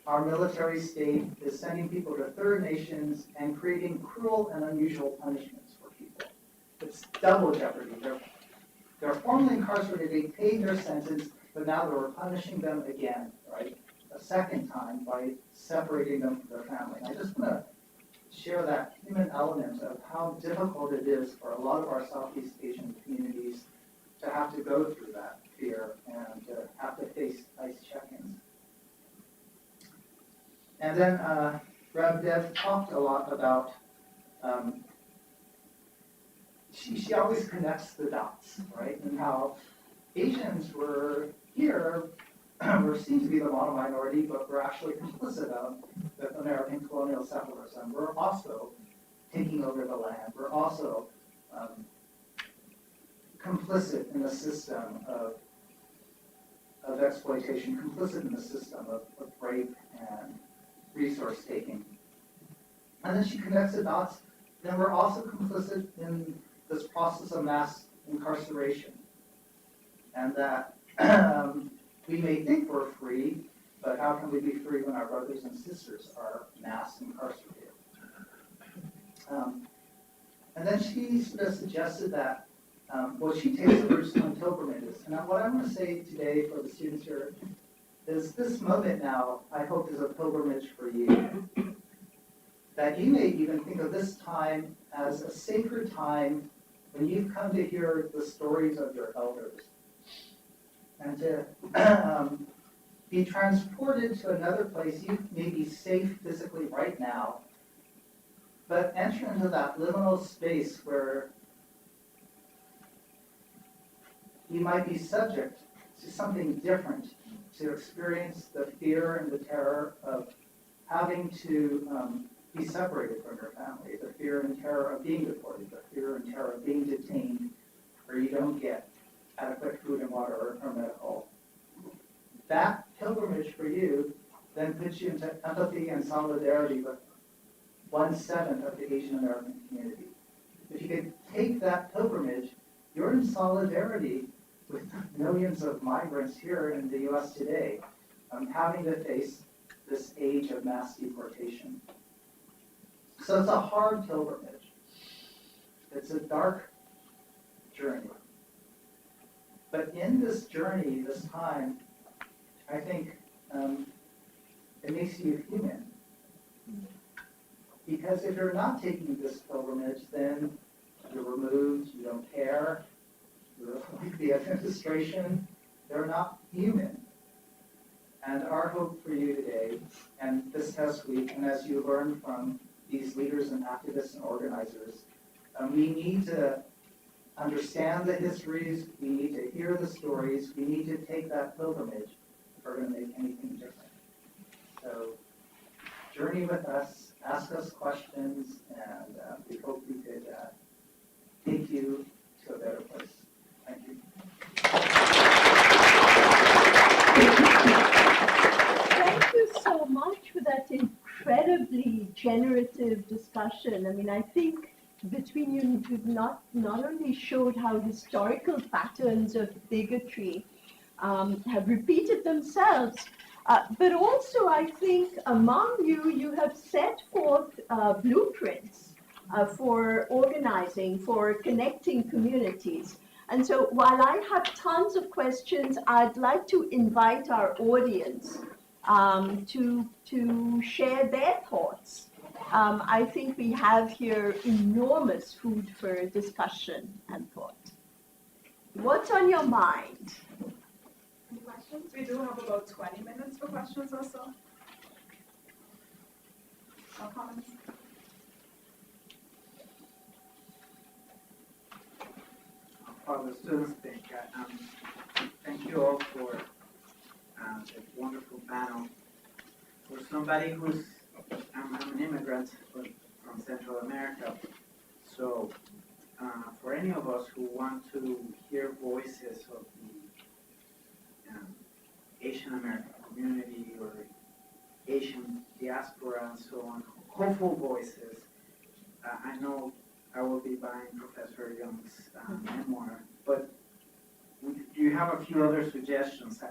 our military state is sending people to third nations and creating cruel and unusual punishments for people. It's double jeopardy. They're formally incarcerated, they paid their sentence, but now they're punishing them again, right? A second time by separating them from their family. I just want to share that human element of how difficult it is for a lot of our Southeast Asian communities to have to go through that fear and to have to face ICE check-ins. And then Rev Dev talked a lot about, she always connects the dots, right? And how Asians were here, were seen to be the model minority, but were actually complicit of the American colonial settlers. And we're also taking over the land. We're also complicit in the system of exploitation, complicit in the system of rape and resource taking. And then she connects the dots. Then we're also complicit in this process of mass incarceration. and that we may think we're free, but how can we be free when our brothers and sisters are mass incarcerated? And then she sort of suggested that, well, she takes the routes on pilgrimages. And what I want to say today for the students here is this moment now, I hope, is a pilgrimage for you. That you may even think of this time as a sacred time when you've come to hear the stories of your elders. And to be transported to another place. You may be safe physically right now, but enter into that liminal space where you might be subject to something different, to experience the fear and the terror of having to be separated from your family, the fear and terror of being deported, the fear and terror of being detained where you don't get adequate food and water or medical. That pilgrimage for you then puts you into empathy and solidarity with 1/7 of the Asian American community. If you could take that pilgrimage, you're in solidarity with millions of migrants here in the US today, having to face this age of mass deportation. So it's a hard pilgrimage. It's a dark journey. But in this journey, this time, I think it makes you human. Because if you're not taking this pilgrimage, then you're removed, you don't care, you're like the administration, they're not human. And our hope for you today, and this Hess week, and as you learn from these leaders and activists and organizers, we need to understand the histories, we need to hear the stories, we need to take that pilgrimage if we're going to make anything different. So journey with us, ask us questions, and we hope we could take you to a better place. Thank you. Thank you so much for that incredibly generative discussion. I mean, I think between you, you've not only showed how historical patterns of bigotry have repeated themselves, but also I think among you, you have set forth blueprints for organizing, for connecting communities. And so while I have tons of questions, I'd like to invite our audience to share their thoughts. I think we have here enormous food for discussion and thought. What's on your mind? Any questions? We do have about 20 minutes for questions or so. No comments? For the students think, thank you all for the wonderful panel. For somebody who's, I'm an immigrant from Central America, so for any of us who want to hear voices of the Asian American community or Asian diaspora and so on, hopeful voices, I know I will be buying Professor Young's memoir, but do you have a few other suggestions?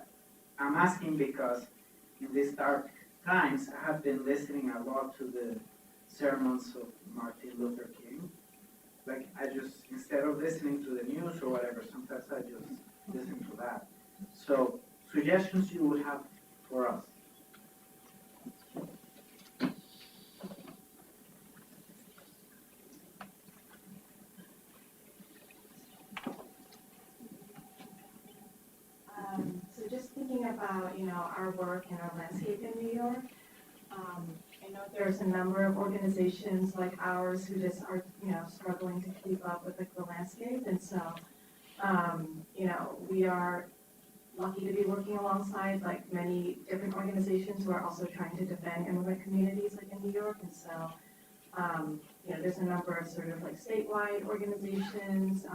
I'm asking because in these dark times, I have been listening a lot to the sermons of Martin Luther King. Like, I just, instead of listening to the news or whatever, sometimes I just listen to that. So, suggestions you would have for us? So just thinking about, our work and our landscape in New York, I know there's a number of organizations like ours who just are, struggling to keep up with the landscape. And so, we are lucky to be working alongside like many different organizations who are also trying to defend immigrant communities like in New York. And so, there's a number of sort of like statewide organizations,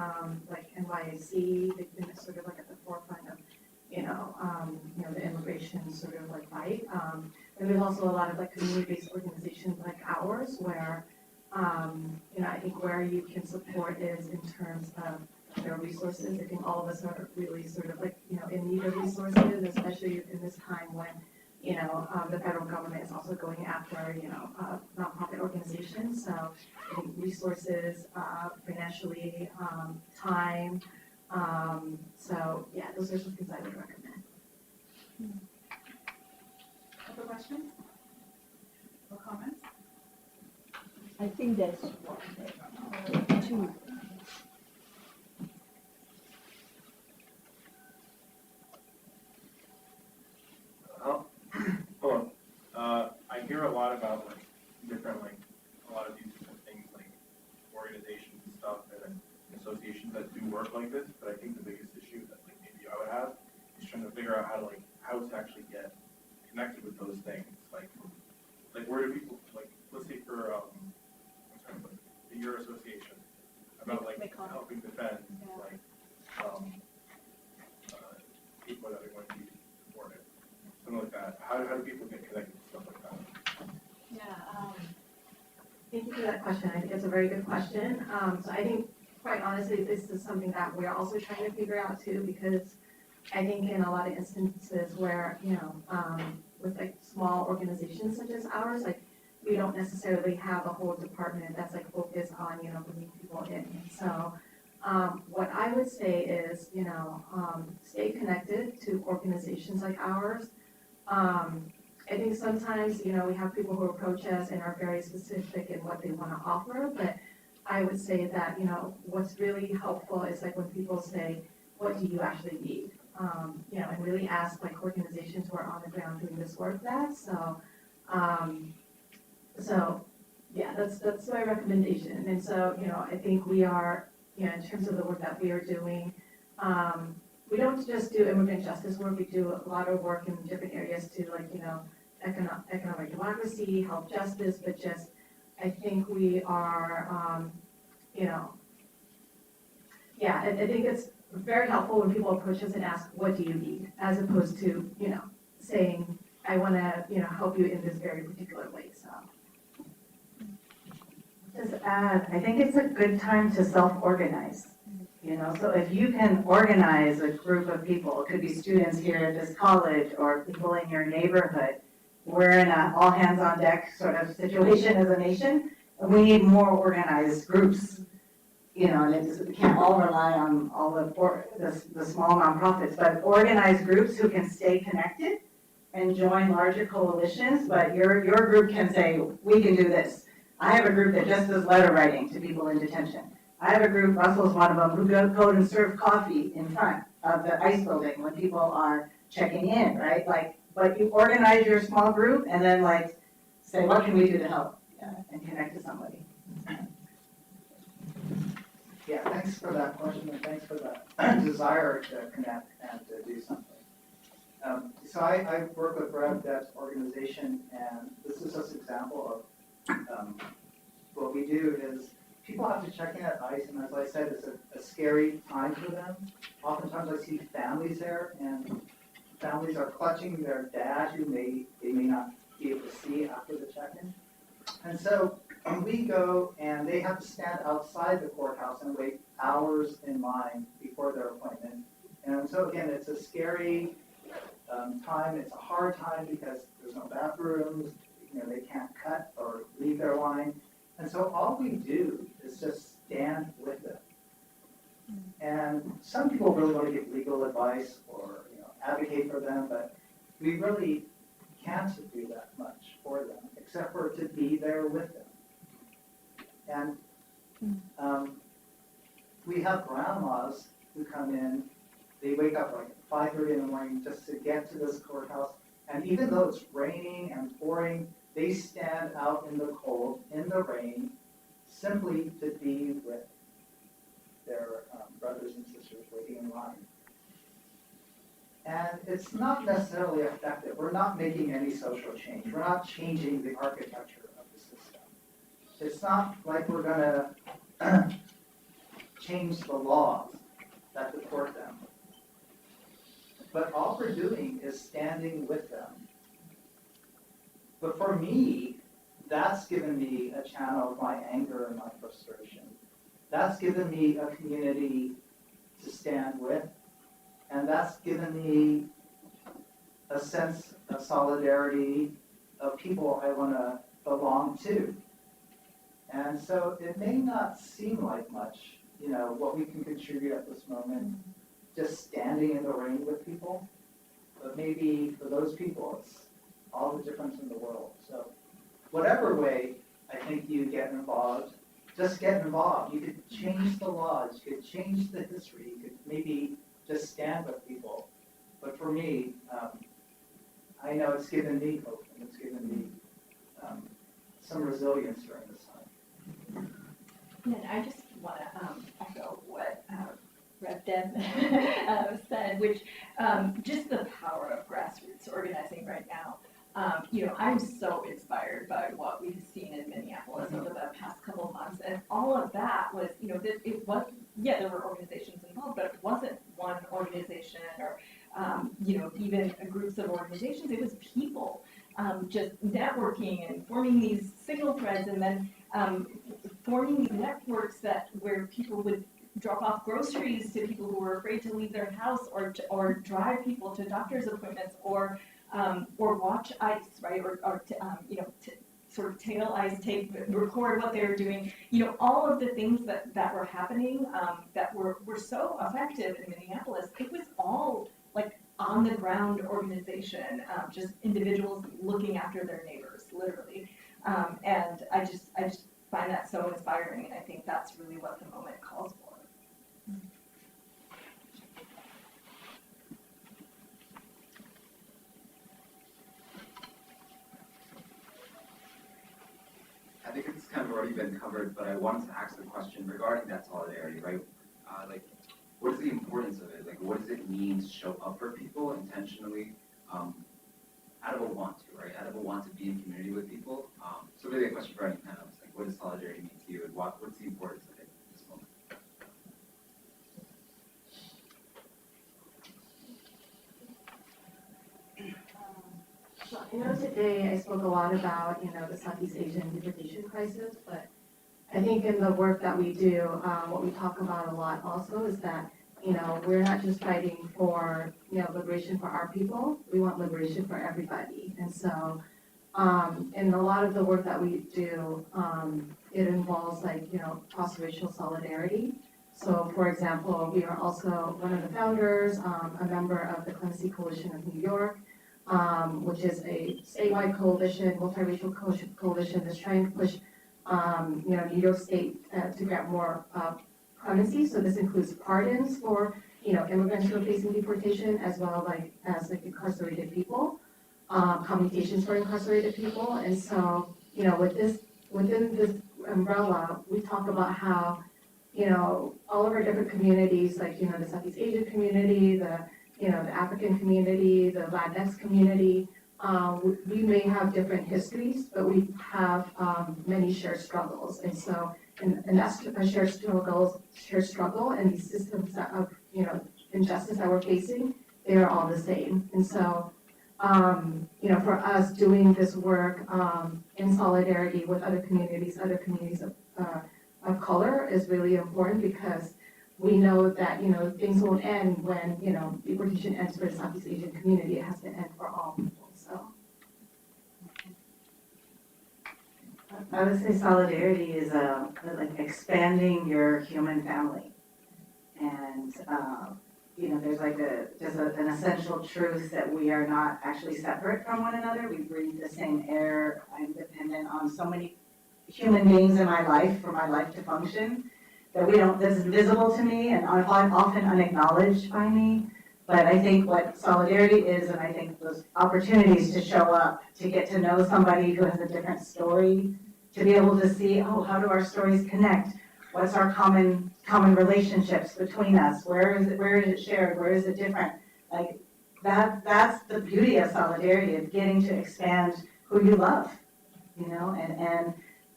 like NYAC, they've been sort of like at the forefront of the immigration sort of like fight. And there's also a lot of like community-based organizations like ours where, I think where you can support is in terms of their resources. I think all of us are really sort of like, in need of resources, especially in this time when, the federal government is also going after, nonprofit organizations. So I think resources, financially, time. So yeah, those are some things I would recommend. Other questions? Or comments? I think that's one, two. Hello. I hear a lot about like different a lot of these different things like organizations and stuff and associations that do work like this, but I think the biggest issue that like maybe I would have is trying to figure out how to actually get connected with those things. Like where do people let's say for your association about helping defend people that are going to be supported. Something like that. How do people get connected to stuff like that? Yeah, thank you for that question. I think it's a very good question. So I think, quite honestly, this is something that we're also trying to figure out too, because I think in a lot of instances where, with like small organizations such as ours, like we don't necessarily have a whole department that's like focused on, bringing people in. So what I would say is, stay connected to organizations like ours. I think sometimes, we have people who approach us and are very specific in what they want to offer, but I would say that, what's really helpful is like when people say, what do you actually need? And really ask like organizations who are on the ground doing this work that. So yeah, that's my recommendation. And so, I think we are, in terms of the work that we are doing, we don't just do immigrant justice work, we do a lot of work in different areas too, like, economic democracy, health justice, but just, I think we are, I think it's very helpful when people approach us and ask, what do you need? As opposed to, saying, I want to, help you in this very particular way, so. Just add, I think it's a good time to self-organize. So if you can organize a group of people, it could be students here at this college or people in your neighborhood. We're in an all hands on deck sort of situation as a nation, and we need more organized groups. And we can't all rely on all the small nonprofits, but organized groups who can stay connected and join larger coalitions. But your group can say, we can do this. I have a group that just does letter writing to people in detention. I have a group, Russell's one of them, who go and serve coffee in front of the ICE building when people are checking in, right? But you organize your small group and then say, what can we do to help? And connect to somebody. Yeah, thanks for that question and thanks for the desire to connect and to do something. So I work with RevDev's organization, and this is just an example of what we do is people have to check in at ICE, and as I said, it's a scary time for them. Oftentimes I see families there, and families are clutching their dad who they may not be able to see after the check-in. And so we go and they have to stand outside the courthouse and wait hours in line before their appointment. And so again, it's a scary time. It's a hard time because there's no bathrooms. They can't cut or leave their line. And so all we do is just stand with them. And some people really want to give legal advice or advocate for them, but we really can't do that much for them, except for to be there with them. And we have grandmas who come in. They wake up like 5:30 in the morning just to get to this courthouse. And even though it's raining and pouring, they stand out in the cold, in the rain, simply to be with their brothers and sisters waiting in line. And it's not necessarily effective. We're not making any social change. We're not changing the architecture of the system. It's not like we're going to change the laws that deport them. But all we're doing is standing with them. But for me, that's given me a channel of my anger and my frustration. That's given me a community to stand with. And that's given me a sense of solidarity of people I want to belong to. And so it may not seem like much, what we can contribute at this moment, just standing in the rain with people. But maybe for those people, it's all the difference in the world. So whatever way I think you get involved, just get involved. You could change the laws, you could change the history, you could maybe just stand with people. But for me, I know it's given me hope, and it's given me some resilience during this time. And I just want to echo what Rev Deb said, which just the power of grassroots organizing right now. I'm so inspired by what we've seen in Minneapolis over the past couple of months, and all of that was, it was, there were organizations involved, but it wasn't one organization or, even groups of organizations. It was people just networking and forming these signal threads, and then forming these networks where people would drop off groceries to people who were afraid to leave their house, or drive people to doctor's appointments, or watch ICE, right? Sort of tail ICE tape, record what they were doing. All of the things that were happening that were so effective in Minneapolis. It was all like on the ground organization, just individuals looking after their neighbors, literally. And I just find that so inspiring, and I think that's really what the moment calls for. I think it's kind of already been covered, but I wanted to ask the question regarding that solidarity, right? What is the importance of it? Like, what does it mean to show up for people intentionally, out of a want to, right? Out of a want to be in community with people. So really a question for any panelists, like, what does solidarity mean to you, and what's the importance of it at this moment? So today I spoke a lot about, the Southeast Asian deportation crisis, but I think in the work that we do, what we talk about a lot also is that, we're not just fighting for, liberation for our people, we want liberation for everybody. And so, in a lot of the work that we do, it involves cross-racial solidarity. So for example, we are also one of the founders, a member of the Clemency Coalition of New York, which is a statewide coalition, multiracial coalition that's trying to push, New York State to grant more clemency. So this includes pardons for, immigrants who are facing deportation, as well as incarcerated people, commutations for incarcerated people. And so, within this umbrella, we talk about how, all of our different communities, the Southeast Asian community, the African community, the Latinx community, we may have different histories, but we have many shared struggles. And so, and that's a shared struggle, and these systems of, injustice that we're facing, they are all the same. And so, for us doing this work in solidarity with other communities of color is really important, because we know that, things won't end when, deportation ends for the Southeast Asian community. It has to end for all people, so. I would say solidarity is like expanding your human family. And, there's an essential truth that we are not actually separate from one another. We breathe the same air. I'm dependent on so many human beings in my life for my life to function that that's invisible to me and often unacknowledged by me. But I think what solidarity is, and I think those opportunities to show up, to get to know somebody who has a different story, to be able to see, how do our stories connect? What's our common relationships between us? Where is it shared? Where is it different? Like that's the beauty of solidarity, of getting to expand who you love, and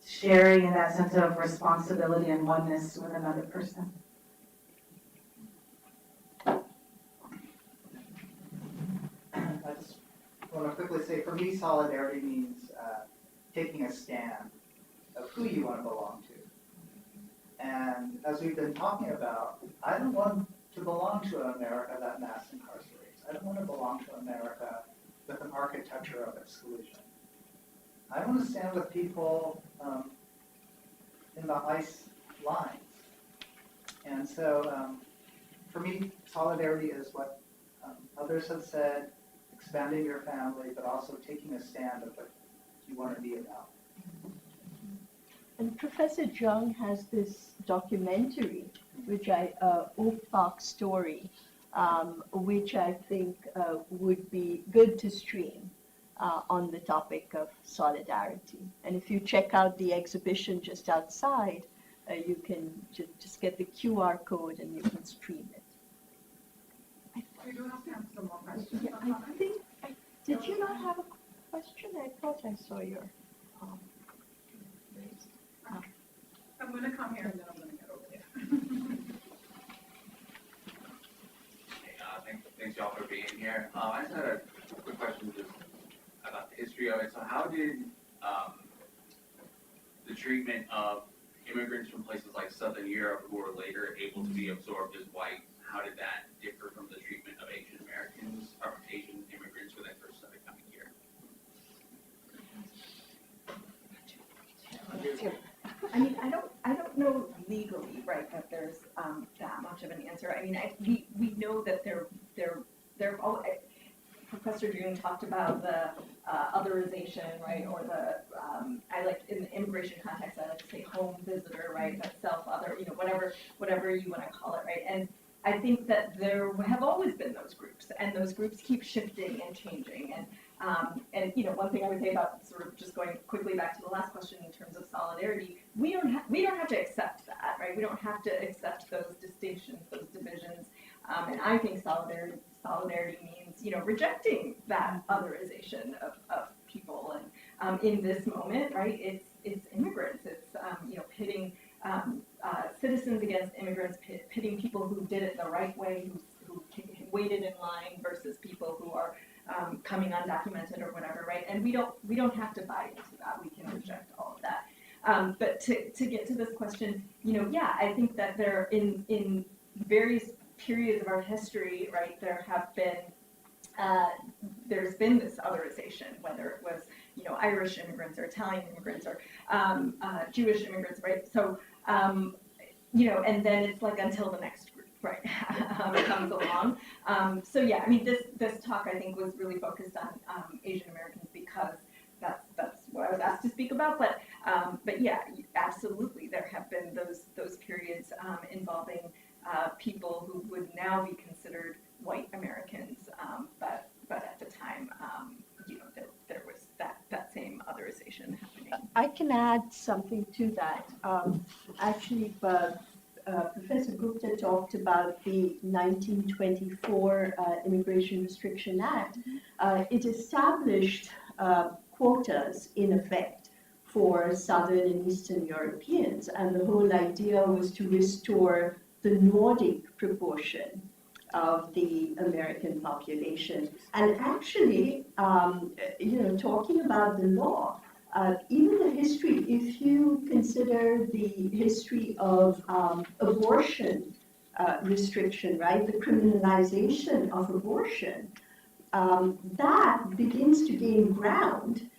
sharing in that sense of responsibility and oneness with another person. I just want to quickly say, for me, solidarity means taking a stand of who you want to belong to. And as we've been talking about, I don't want to belong to an America that mass incarcerates. I don't want to belong to America with an architecture of exclusion. I want to stand with people in the ICE lines. And so for me, solidarity is what others have said, expanding your family, but also taking a stand of what you want to be about. And Professor Jung has this documentary, which Oak Park Story, which I think would be good to stream on the topic of solidarity. And if you check out the exhibition just outside, you can just get the QR code and you can stream it. We do have time for some more questions. Yeah, I think, did you not have a question? I thought I saw your raised. I'm gonna come here and then I'm gonna get over there. Thanks y'all for being here. I just had a quick question just about the history of it. So how did the treatment of immigrants from places like Southern Europe who were later able to be absorbed as white, how did that differ from the treatment of Asian Americans or Asian immigrants when they first started coming here? I mean, I don't know legally, right, that there's that much of an answer. I mean, we know that they're all, Professor June talked about the otherization, right, or the I like in the immigration context, I like to say home visitor, right, that self-other, whatever you want to call it, right, and I think that there have always been those groups, and those groups keep shifting and changing, and one thing I would say about sort of just going quickly back to the last question in terms of solidarity, we don't have to accept that, right? We don't have to accept those distinctions, those divisions, and I think solidarity means rejecting that otherization of people, and in this moment, right? It's immigrants. It's pitting citizens against immigrants, pitting people who did it the right way, who waited in line versus people who are coming undocumented or whatever, right? And we don't have to buy into that. We can reject all of that. But to get to this question, I think that there in various periods of our history, right, there's been this otherization, whether it was Irish immigrants or Italian immigrants or Jewish immigrants, right? So and then it's like until the next group, right, comes along. So yeah, I mean, this talk I think was really focused on Asian Americans because that's what I was asked to speak about. But yeah, absolutely, there have been those periods involving people who would now be considered white Americans, but at the time, there was that same otherization happening. I can add something to that. Actually, Professor Gupta talked about the 1924 Immigration Restriction Act. It established quotas in effect for Southern and Eastern Europeans, and the whole idea was to restore the Nordic proportion of the American population. And actually, talking about the law, even the history, if you consider the history of abortion restriction, right, the criminalization of abortion, that begins to gain ground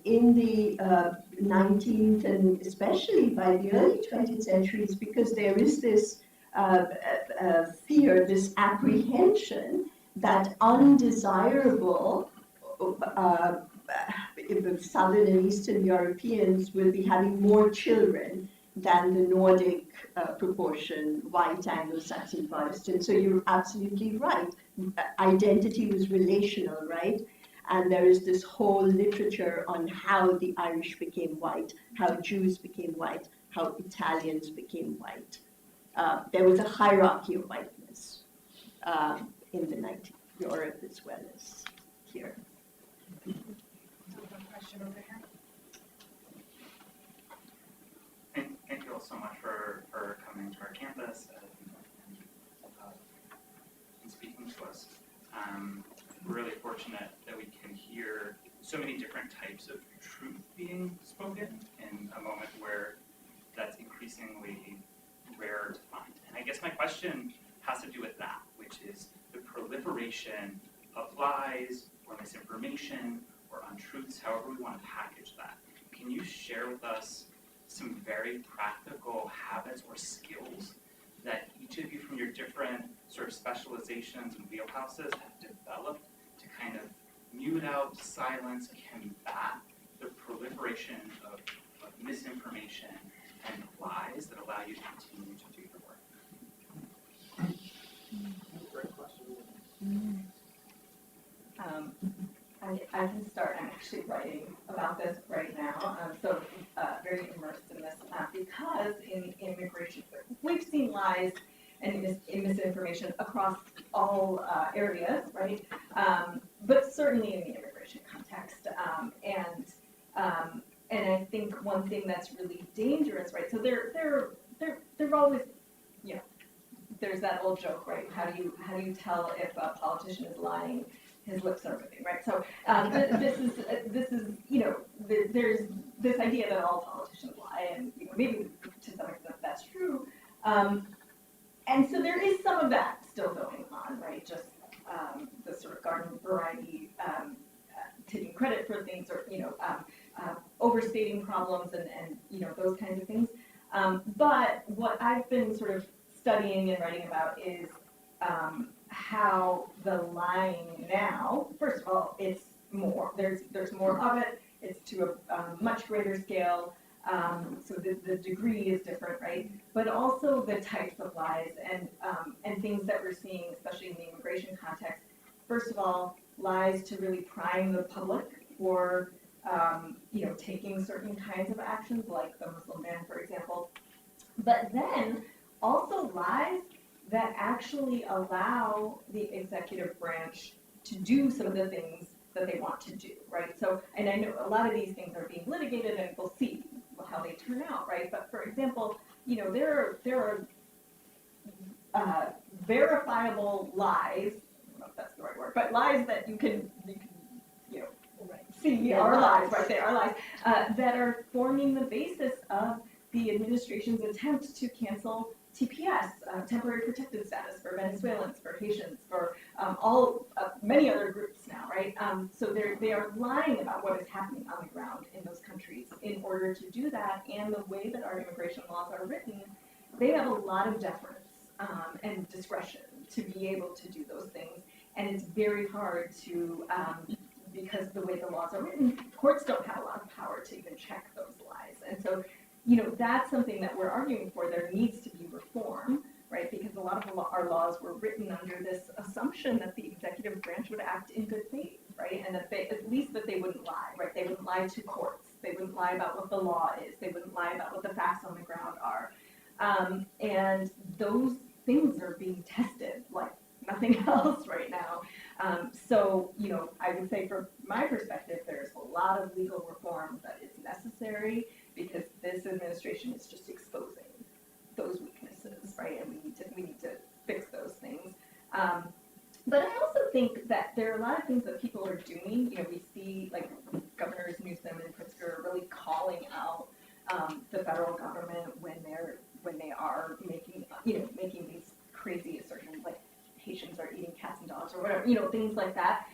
in the 19th and especially by the early 20th centuries, because there is this fear, this apprehension that undesirable Southern and Eastern Europeans will be having more children than the Nordic proportion, white, Anglo-Saxon, Protestant. So you're absolutely right. Identity was relational, right? And there is this whole literature on how the Irish became white, how Jews became white, how Italians became white. There was a hierarchy of whiteness in the 19th Europe as well as here. Question over here. Thank you all so much for coming to our campus and speaking to us. We're really fortunate that we can hear so many different types of truth being spoken in a moment where that's increasingly rare to find. And I guess my question has to do with that, which is the proliferation of lies or misinformation or untruths, however we want to package that. Can you share with us some very practical habits or skills that each of you from your different sort of specializations and wheelhouses have developed to kind of mute out, silence, combat the proliferation of misinformation and lies that allow you to continue to do your work? Great question. I can start. I'm actually writing about this right now, very immersed in this because in immigration, we've seen lies and misinformation across all areas, right? But certainly in the immigration context, and I think one thing that's really dangerous, right? So they're always, you know, there's that old joke, right? How do you tell if a politician is lying? His lips are moving, right? So this is you know, there's this idea that all politicians lie, and you know, maybe to some extent that's true. And so there is some of that still going on, right? Just the sort of garden variety, taking credit for things, or you know, overstating problems, and you know, those kinds of things. But what I've been sort of studying and writing about is how the lying now, first of all, it's more, there's more of it, it's to a much greater scale, so the degree is different, right? But also the types of lies and things that we're seeing, especially in the immigration context. First of all, lies to really prime the public for, you know, taking certain kinds of actions, like the Muslim ban, for example. But then also lies that actually allow the executive branch to do some of the things that they want to do, right? So, and I know a lot of these things are being litigated, and we'll see how they turn out, right? But for example, you know, there are verifiable lies, I don't know if that's the right word, but lies that you can you know, see are lies, right? They are lies that are forming the basis of the administration's attempt to cancel TPS, temporary protected status for Venezuelans, for Haitians, for many other groups now, right? So they are lying about what is happening on the ground in those countries in order to do that. And the way that our immigration laws are written, they have a lot of deference and discretion to be able to do those things. And it's very hard to, because the way the laws are written, courts don't have a lot of power to even check those lies. And so, you know, that's something that we're arguing for. There needs to be reform, right? Because a lot of our laws were written under this assumption that the executive branch would act in good faith, right? And that at least that they wouldn't lie, right? They wouldn't lie to courts. They wouldn't lie about what the law is. They wouldn't lie about what the facts on the ground are. And those things are being tested like nothing else right now. So, you know, I would say from my perspective, there's a lot of legal reform that is necessary, because this administration is just exposing those weaknesses, right? And we need to fix those things. But I also think that there are a lot of things that people are doing. You know, we see like Governors Newsom and Pritzker really calling out the federal government when they are making these crazy assertions, like Haitians are eating cats and dogs or whatever, you know, things like that.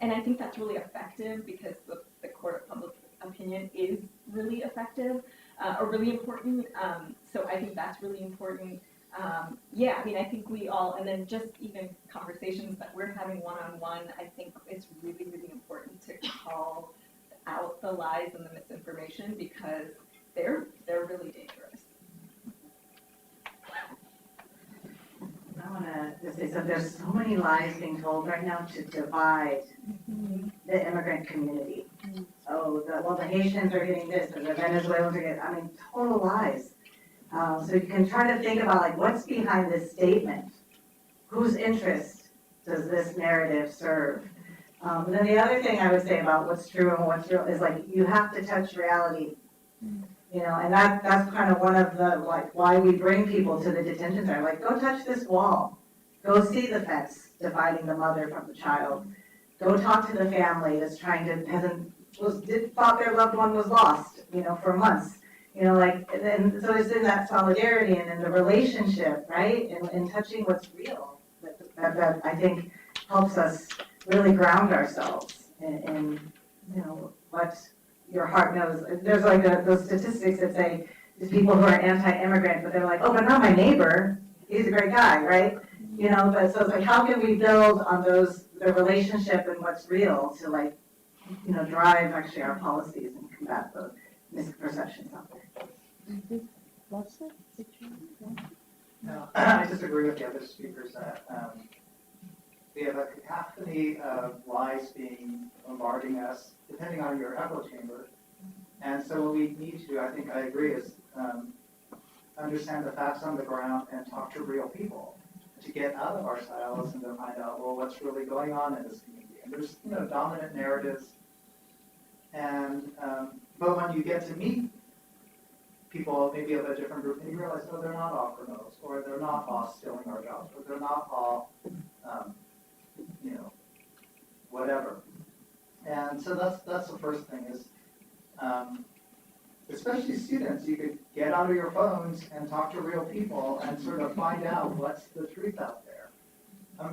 And I think that's really effective, because the court of public opinion is really effective or really important. So I think that's really important. Yeah, I mean, I think we all, and then just even conversations that we're having one-on-one, I think it's really, really important to call out the lies and the misinformation, because they're really dangerous. I want to say, so there's so many lies being told right now to divide the immigrant community. Oh, the Haitians are getting this, or the Venezuelans are getting, I mean, total lies. So you can try to think about, like, what's behind this statement? Whose interest does this narrative serve? And then the other thing I would say about what's true and what's real is, like, you have to touch reality. You know, and that's kind of one of the, like, why we bring people to the detention center. Like, go touch this wall. Go see the fence dividing the mother from the child. Go talk to the family that's trying to, thought their loved one was lost, you know, for months. You know, like, and then, so it's in that solidarity and in the relationship, right? And touching what's real, that I think helps us really ground ourselves in, you know, what your heart knows. There's like those statistics that say, these people who are anti-immigrant, but they're like, oh, but not my neighbor, he's a great guy, right? You know, but so it's like, how can we build on the relationship and what's real to like, you know, drive actually our policies and combat the misperceptions out there. No, I disagree with the other speakers that we have a cacophony of lies being bombarding us, depending on your echo chamber. And so what we need to do, I think I agree, is understand the facts on the ground and talk to real people to get out of our silos and to find out, well, what's really going on in this community. And there's, you know, dominant narratives. And, but when you get to meet people maybe of a different group, and you realize, oh, they're not all criminals, or they're not all stealing our jobs, or they're not all, you know, whatever. And so that's the first thing is, especially students, you could get out of your phones and talk to real people and sort of find out what's the truth out there.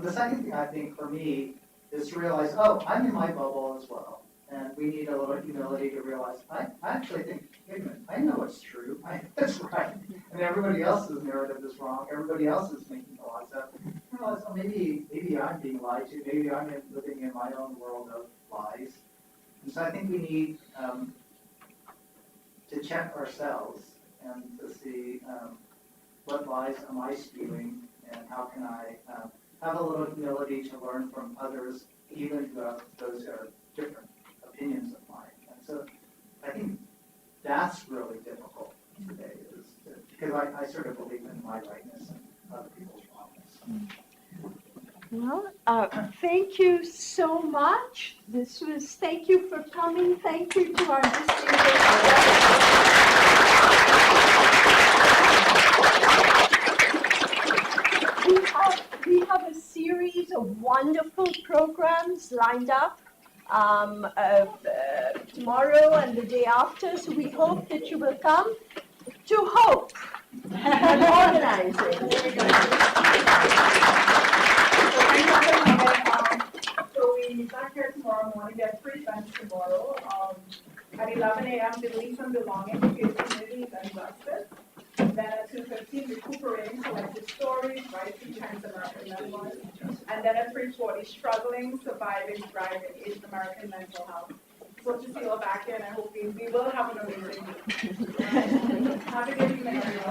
The second thing I think for me is to realize, oh, I'm in my bubble as well. And we need a little humility to realize, I actually think, wait a minute, I know it's true, it's right. And everybody else's narrative is wrong, everybody else is making lies up. I realize, oh, maybe I'm being lied to, maybe I'm living in my own world of lies. And so I think we need to check ourselves and to see what lies am I spewing and how can I have a little humility to learn from others, even those who are different opinions of mine. And so I think that's really difficult today, because I sort of believe in my rightness and other people's wrongness. Well, thank you so much. Thank you for coming. Thank you to our distinguished. We have a series of wonderful programs lined up tomorrow and the day after, so we hope that you will come to Hope and organizing. So we back here tomorrow morning, there are 3 events tomorrow. At 11 a.m., Beliefs and Belonging, Communities and Justice. Then at 2:15, Recuperating Collective Stories, Right to Chinese American Memoirs. And then at 3:40, Struggling, Surviving, Thriving, Asian American Mental Health. So to see you all back here, and I hope we will have an amazing week. Have a good evening, everyone.